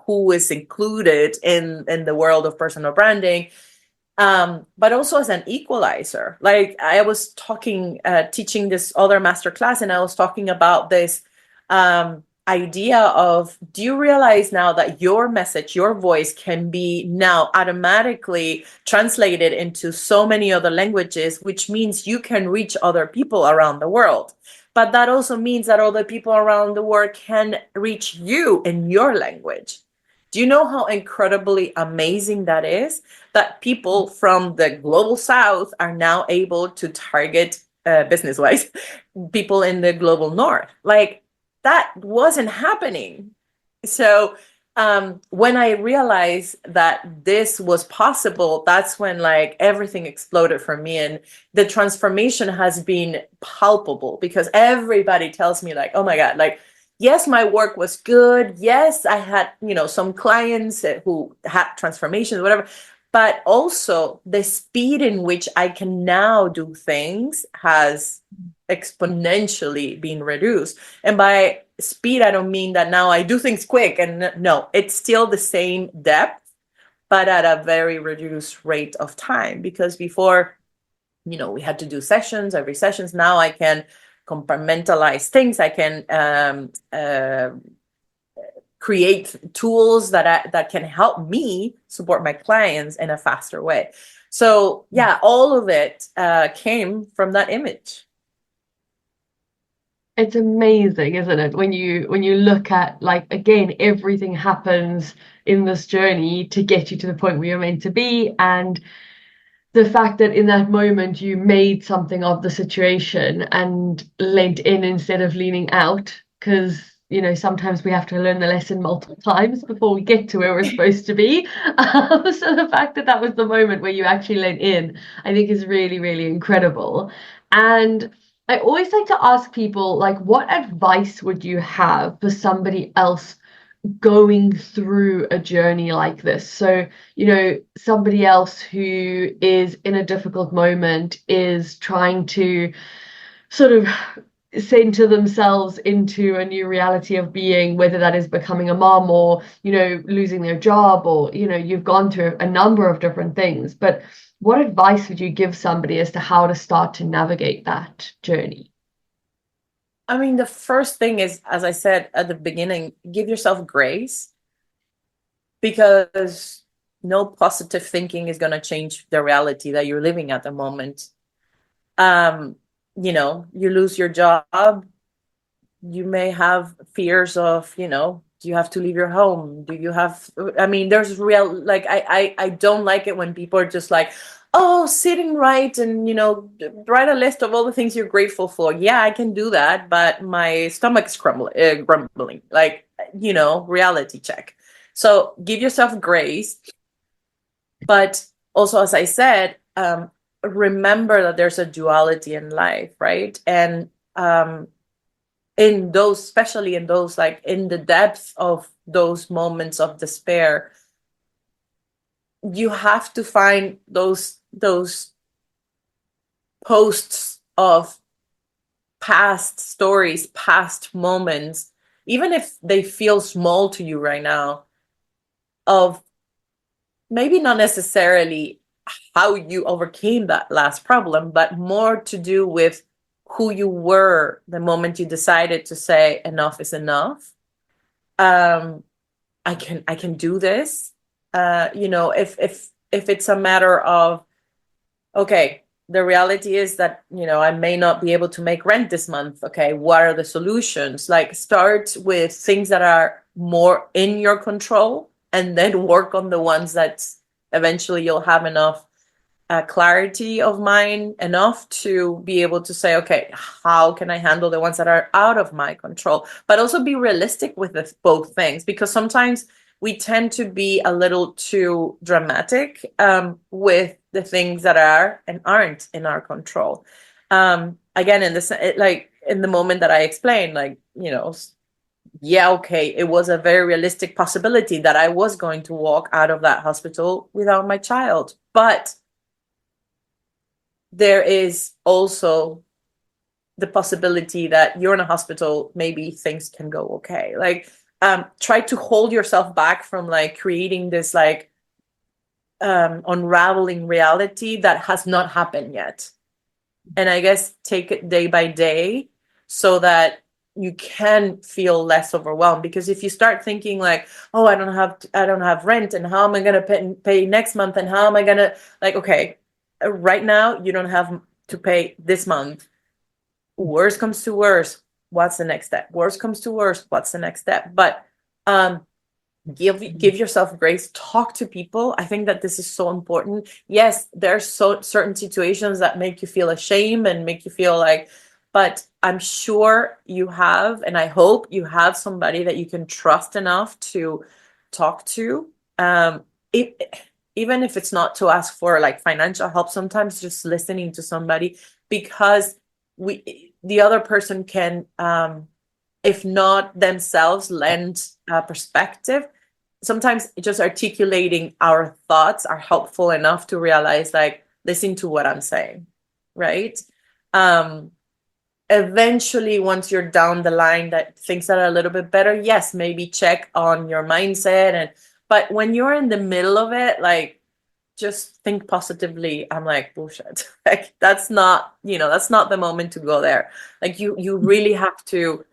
who is included in the world of personal branding. But also as an equalizer. Like I was teaching this other masterclass, and I was talking about this idea of, do you realize now that your message, your voice can be now automatically translated into so many other languages, which means you can reach other people around the world. But that also means that other people around the world can reach you in your language. Do you know how incredibly amazing that is? That people from the global south are now able to target business-wise people in the global north. Like, that wasn't happening. So when I realized that this was possible, that's when like everything exploded for me. And the transformation has been palpable because everybody tells me like, oh my God, like, yes, my work was good. Yes, I had, some clients who had transformations, whatever. But also the speed in which I can now do things has exponentially been reduced. And by speed, I don't mean that now I do things quick. And no, it's still the same depth, but at a very reduced rate of time. Because before, we had to do sessions, every sessions. Now I can compartmentalize things. I can create tools that can help me support my clients in a faster way. So yeah, all of it came from that image.
It's amazing, isn't it? When you look at, like, again, everything happens in this journey to get you to the point where you're meant to be, and the fact that in that moment you made something of the situation and leant in instead of leaning out, because sometimes we have to learn the lesson multiple times before we get to where we're supposed to be. So the fact that that was the moment where you actually leant in, I think is really, really incredible. And I always like to ask people, like, what advice would you have for somebody else going through a journey like this? So, somebody else who is in a difficult moment, is trying to sort of center themselves into a new reality of being, whether that is becoming a mom or, losing their job, or, you've gone through a number of different things. But what advice would you give somebody as to how to start to navigate that journey?
I mean, the first thing is, as I said at the beginning, give yourself grace, because no positive thinking is going to change the reality that you're living at the moment. You lose your job, you may have fears of, do you have to leave your home? Do you have, I mean, there's real, like, I don't like it when people are just like, oh, sit and write and, write a list of all the things you're grateful for. Yeah, I can do that, but my stomach's grumbling, like, reality check. So give yourself grace. But also, as I said, remember that there's a duality in life, right? And in those, especially in those, like, in the depths of those moments of despair, you have to find those posts of past stories, past moments, even if they feel small to you right now, of maybe not necessarily how you overcame that last problem, but more to do with who you were the moment you decided to say enough is enough. I can do this. If it's a matter of, okay, the reality is that, I may not be able to make rent this month. Okay, what are the solutions? Like, start with things that are more in your control, and then work on the ones that eventually you'll have enough clarity of mind enough to be able to say, okay, how can I handle the ones that are out of my control? But also be realistic with both things, because sometimes we tend to be a little too dramatic with the things that are and aren't in our control. Again, in the moment that I explained, yeah, okay, it was a very realistic possibility that I was going to walk out of that hospital without my child. But there is also the possibility that you're in a hospital, maybe things can go okay. Try to hold yourself back from creating this unraveling reality that has not happened yet. And I guess take it day by day so that you can feel less overwhelmed. Because if you start thinking oh, I don't have rent, and how am I going to pay next month, and how am I going to okay, right now you don't have to pay this month. Worst comes to worst, what's the next step? Worst comes to worst, what's the next step? But give yourself grace. Talk to people. I think that this is so important. Yes, there's certain situations that make you feel ashamed and make you feel but I'm sure you have, and I hope you have, somebody that you can trust enough to talk to. Even if it's not to ask for financial help, sometimes just listening to somebody, because the other person can, if not themselves, lend perspective. Sometimes just articulating our thoughts are helpful enough to realize listen to what I'm saying, right? Eventually, once you're down the line, that things are a little bit better, yes, maybe check on your mindset. But when you're in the middle of it, just think positively. I'm bullshit. That's not the moment to go there. You really have to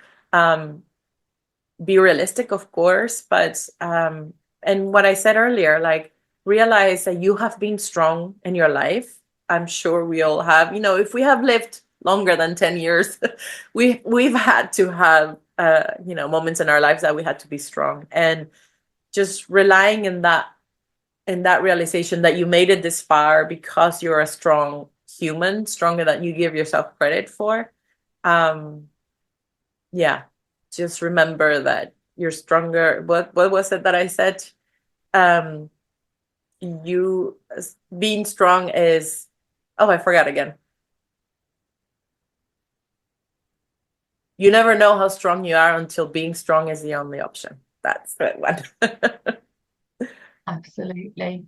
be realistic, of course, but and what I said earlier, realize that you have been strong in your life. I'm sure we all have. If we have lived longer than 10 years, we've had to have moments in our lives that we had to be strong, and just relying in that realization that you made it this far because you're a strong human, stronger than you give yourself credit for. Yeah, just remember that you're stronger. What was it that I said? You being strong is, oh, I forgot again. You never know how strong you are until being strong is the only option. That's the one.
Absolutely.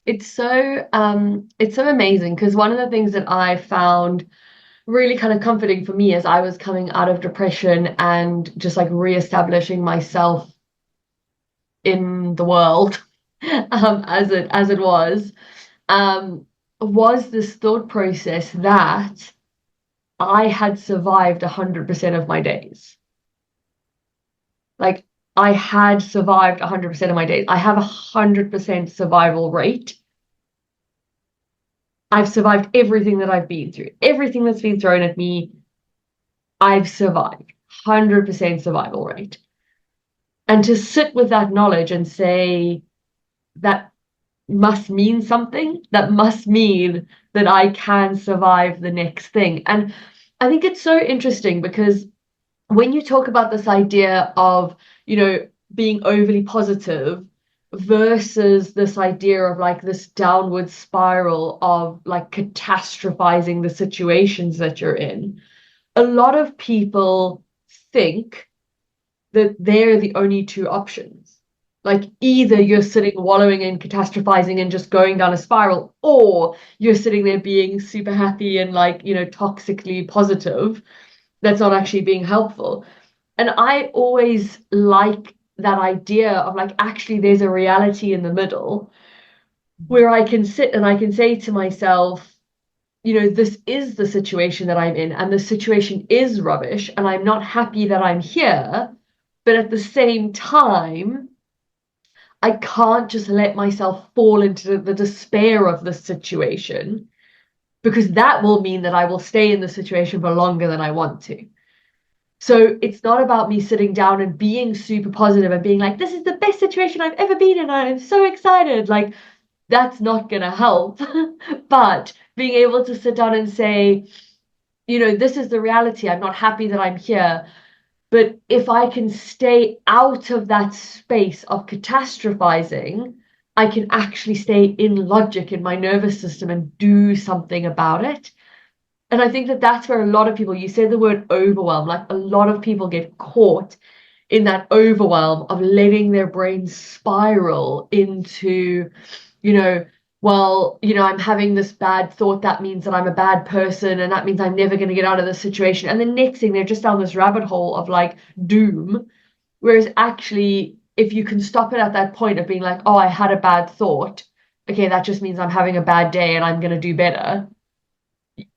It's so amazing, because one of the things that I found really kind of comforting for me as I was coming out of depression and just reestablishing myself in the world as it was this thought process that I had survived 100% of my days. I had survived 100% of my days. I have 100% survival rate. I've survived everything that I've been through. Everything that's been thrown at me, I've survived. 100% survival rate. And to sit with that knowledge and say, that must mean something. That must mean that I can survive the next thing. And I think it's so interesting, because when you talk about this idea of, being overly positive versus this idea of this downward spiral of catastrophizing the situations that you're in, a lot of people think that they're the only two options. Either you're sitting wallowing and catastrophizing and just going down a spiral, or you're sitting there being super happy and toxically positive. That's not actually being helpful. And I always like that idea of actually there's a reality in the middle where I can sit and I can say to myself, this is the situation that I'm in, and the situation is rubbish, and I'm not happy that I'm here. But at the same time, I can't just let myself fall into the despair of the situation. because that will mean that I will stay in the situation for longer than I want to. So it's not about me sitting down and being super positive and being like, this is the best situation I've ever been in. I'm so excited. Like, that's not going to help. But being able to sit down and say, this is the reality. I'm not happy that I'm here. But if I can stay out of that space of catastrophizing, I can actually stay in logic in my nervous system and do something about it. And I think that that's where a lot of people, you said the word overwhelm, like a lot of people get caught in that overwhelm of letting their brain spiral into, I'm having this bad thought. That means that I'm a bad person, and that means I'm never going to get out of this situation. And the next thing, they're just down this rabbit hole of like doom. Whereas actually, if you can stop it at that point of being like, oh, I had a bad thought. Okay, that just means I'm having a bad day and I'm going to do better.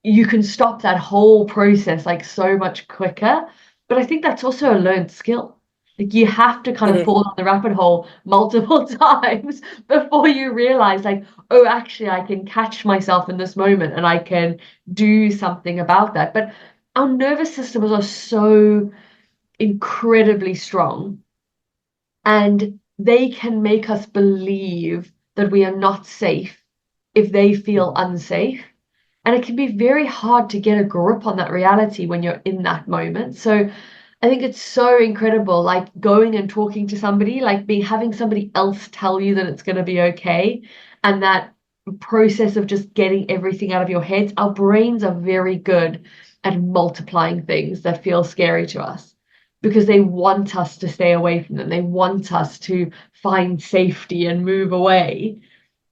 You can stop that whole process like so much quicker. But I think that's also a learned skill. Like you have to kind
It
of
is.
fall down the rabbit hole multiple times before you realize, like, oh, actually, I can catch myself in this moment and I can do something about that. But our nervous systems are so incredibly strong, and they can make us believe that we are not safe if they feel unsafe. And it can be very hard to get a grip on that reality when you're in that moment. So I think it's so incredible, like going and talking to somebody, like having somebody else tell you that it's going to be okay. And that process of just getting everything out of your head. Our brains are very good at multiplying things that feel scary to us because they want us to stay away from them. They want us to find safety and move away.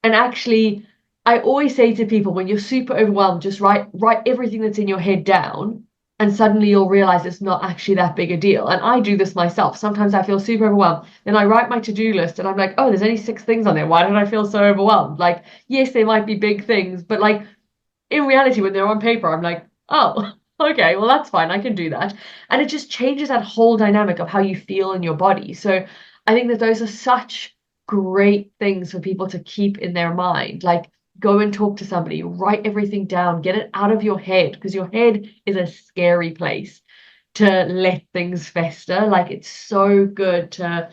And actually, I always say to people, when you're super overwhelmed, just write everything that's in your head down, and suddenly you'll realize it's not actually that big a deal. And I do this myself. Sometimes I feel super overwhelmed. Then I write my to-do list and I'm like, oh, there's only 6 things on there. Why did I feel so overwhelmed? Like, yes, they might be big things, but like in reality, when they're on paper, I'm like, oh, okay, well, that's fine. I can do that. And it just changes that whole dynamic of how you feel in your body. So I think that those are such great things for people to keep in their mind. Like, go and talk to somebody, write everything down, get it out of your head, because your head is a scary place to let things fester. Like, it's so good to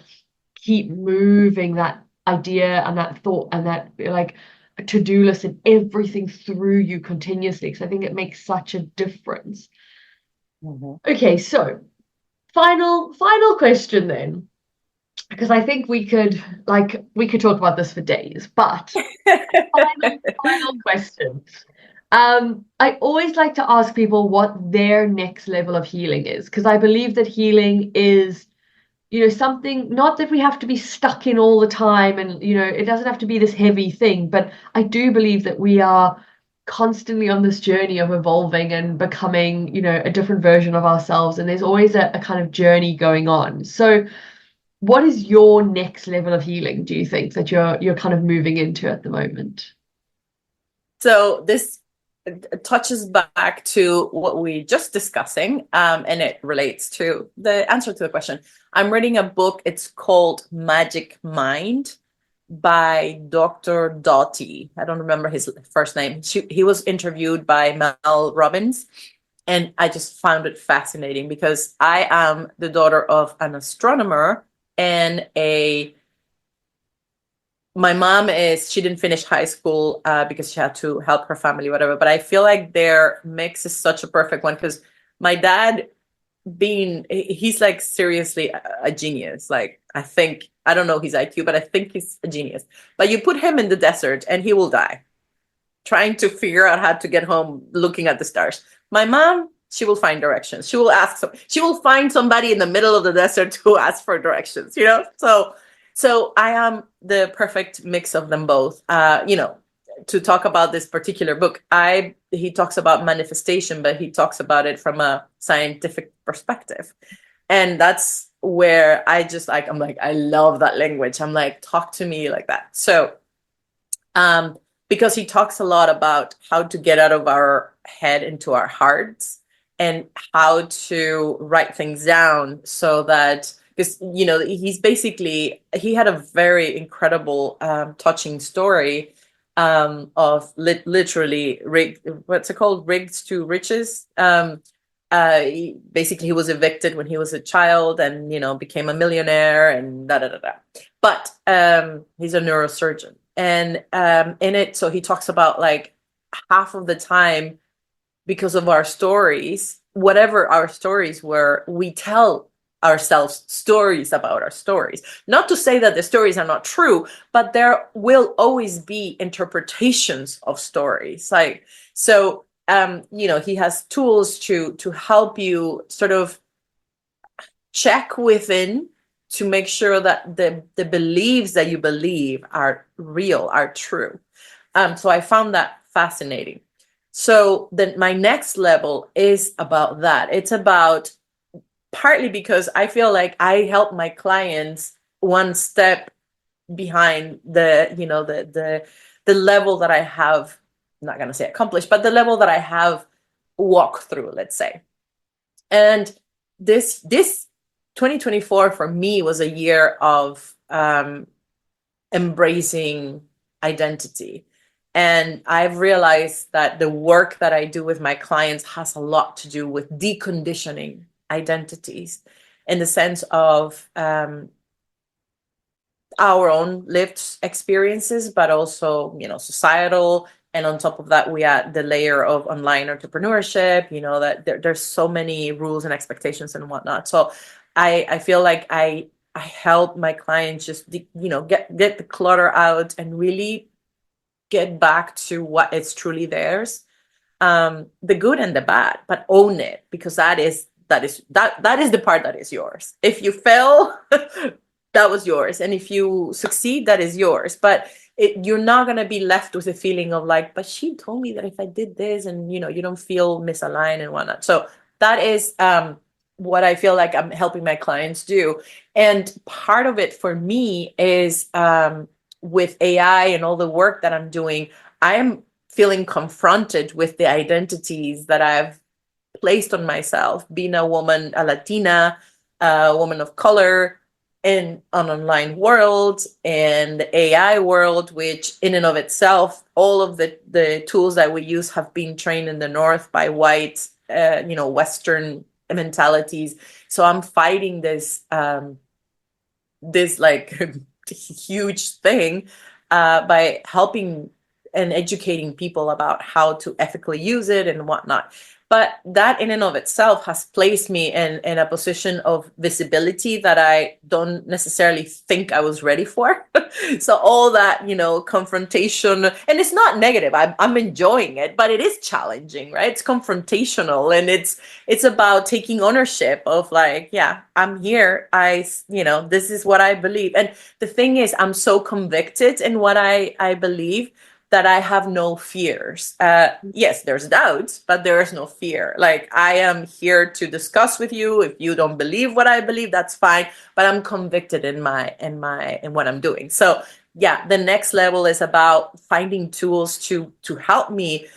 keep moving that idea and that thought and that like to-do list and everything through you continuously, because I think it makes such a difference. Okay, so final question then, because I think we could talk about this for days, but final question. I always like to ask people what their next level of healing is, because I believe that healing is, something, not that we have to be stuck in all the time, and, it doesn't have to be this heavy thing, but I do believe that we are constantly on this journey of evolving and becoming, a different version of ourselves, and there's always a kind of journey going on. So what is your next level of healing, do you think, that you're kind of moving into at the moment?
So this touches back to what we just discussing, and it relates to the answer to the question. I'm reading a book. It's called Magic Mind by Dr. Doughty. I don't remember his first name. He was interviewed by Mel Robbins, and I just found it fascinating because I am the daughter of an astronomer and my mom she didn't finish high school because she had to help her family, whatever. But I feel like their mix is such a perfect one because my dad he's like seriously a genius. Like, I don't know his IQ, but I think he's a genius. But you put him in the desert and he will die trying to figure out how to get home looking at the stars. My mom, she will find directions. She will find somebody in the middle of the desert who asks for directions, So I am the perfect mix of them both. To talk about this particular book, he talks about manifestation, but he talks about it from a scientific perspective. And that's where I'm like, I love that language. I'm like, talk to me like that. So, because he talks a lot about how to get out of our head into our hearts and how to write things down so that, because he had a very incredible touching story of literally what's it called? Rigged to riches. Basically, he was evicted when he was a child, and became a millionaire, and da da da da. But he's a neurosurgeon, and in it, so he talks about like half of the time, because of our stories, whatever our stories were, we tell ourselves stories about our stories. Not to say that the stories are not true, but there will always be interpretations of stories. Like, so, he has tools to help you sort of check within to make sure that the beliefs that you believe are real, are true. So I found that fascinating. So then my next level is about that. It's about, partly because I feel like I help my clients one step behind the level that I have, I'm not going to say accomplished, but the level that I have walked through, let's say. And this 2024 for me was a year of embracing identity. And I've realized that the work that I do with my clients has a lot to do with deconditioning identities, in the sense of our own lived experiences, but also, societal. And on top of that, we add the layer of online entrepreneurship, that there's so many rules and expectations and whatnot. So I feel like I help my clients just, get the clutter out and really get back to what is truly theirs, the good and the bad, but own it, because that is the part that is yours. If you fail, that was yours, and if you succeed, that is yours. But you're not going to be left with a feeling of like, but she told me that if I did this, and you don't feel misaligned and whatnot. So that is what I feel like I'm helping my clients do. And part of it for me is with AI and all the work that I'm doing, I am feeling confronted with the identities that I've placed on myself, being a woman, a Latina, a woman of color, in an online world and the AI world, which in and of itself, all of the tools that we use have been trained in the North by white, Western mentalities. So I'm fighting this like huge thing by helping and educating people about how to ethically use it and whatnot. But that in and of itself has placed me in a position of visibility that I don't necessarily think I was ready for. So all that, confrontation, and it's not negative. I'm enjoying it, but it is challenging, right? It's confrontational, and it's about taking ownership of like, yeah, I'm here. This is what I believe. And the thing is, I'm so convicted in what I believe that I have no fears. Yes, there's doubts, but there is no fear. Like, I am here to discuss with you. If you don't believe what I believe, that's fine. But I'm convicted in what I'm doing. So yeah, the next level is about finding tools to help me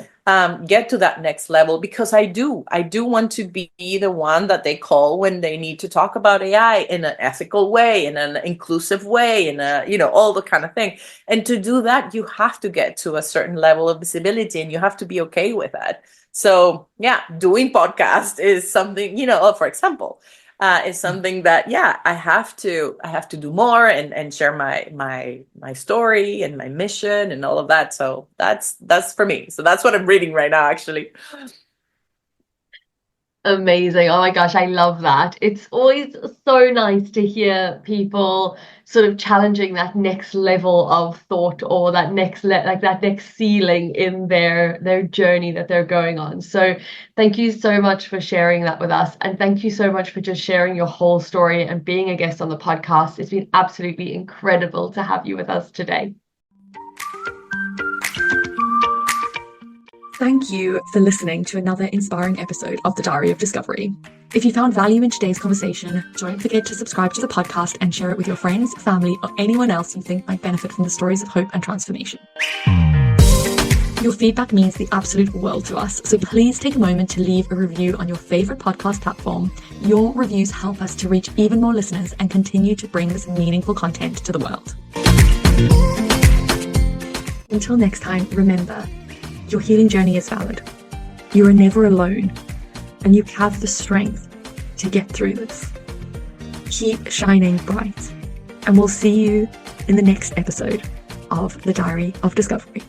get to that next level, because I do want to be the one that they call when they need to talk about AI in an ethical way, in an inclusive way, in all the kind of thing. And to do that, you have to get to a certain level of visibility, and you have to be okay with that. So yeah, doing podcast is something, for example, is something that, yeah, I have to do more and share my story and my mission and all of that. So that's for me. So that's what I'm reading right now, actually.
Amazing. Oh my gosh, I love that. It's always so nice to hear people sort of challenging that next level of thought, or that next that next ceiling in their journey that they're going on. So thank you so much for sharing that with us, and thank you so much for just sharing your whole story and being a guest on the podcast. It's been absolutely incredible to have you with us today.
Thank you for listening to another inspiring episode of The Diary of Discovery. If you found value in today's conversation, don't forget to subscribe to the podcast and share it with your friends, family, or anyone else you think might benefit from the stories of hope and transformation. Your feedback means the absolute world to us, so please take a moment to leave a review on your favorite podcast platform. Your reviews help us to reach even more listeners and continue to bring this meaningful content to the world. Until next time, remember, your healing journey is valid. You are never alone, and you have the strength to get through this. Keep shining bright, and we'll see you in the next episode of The Diary of Discovery.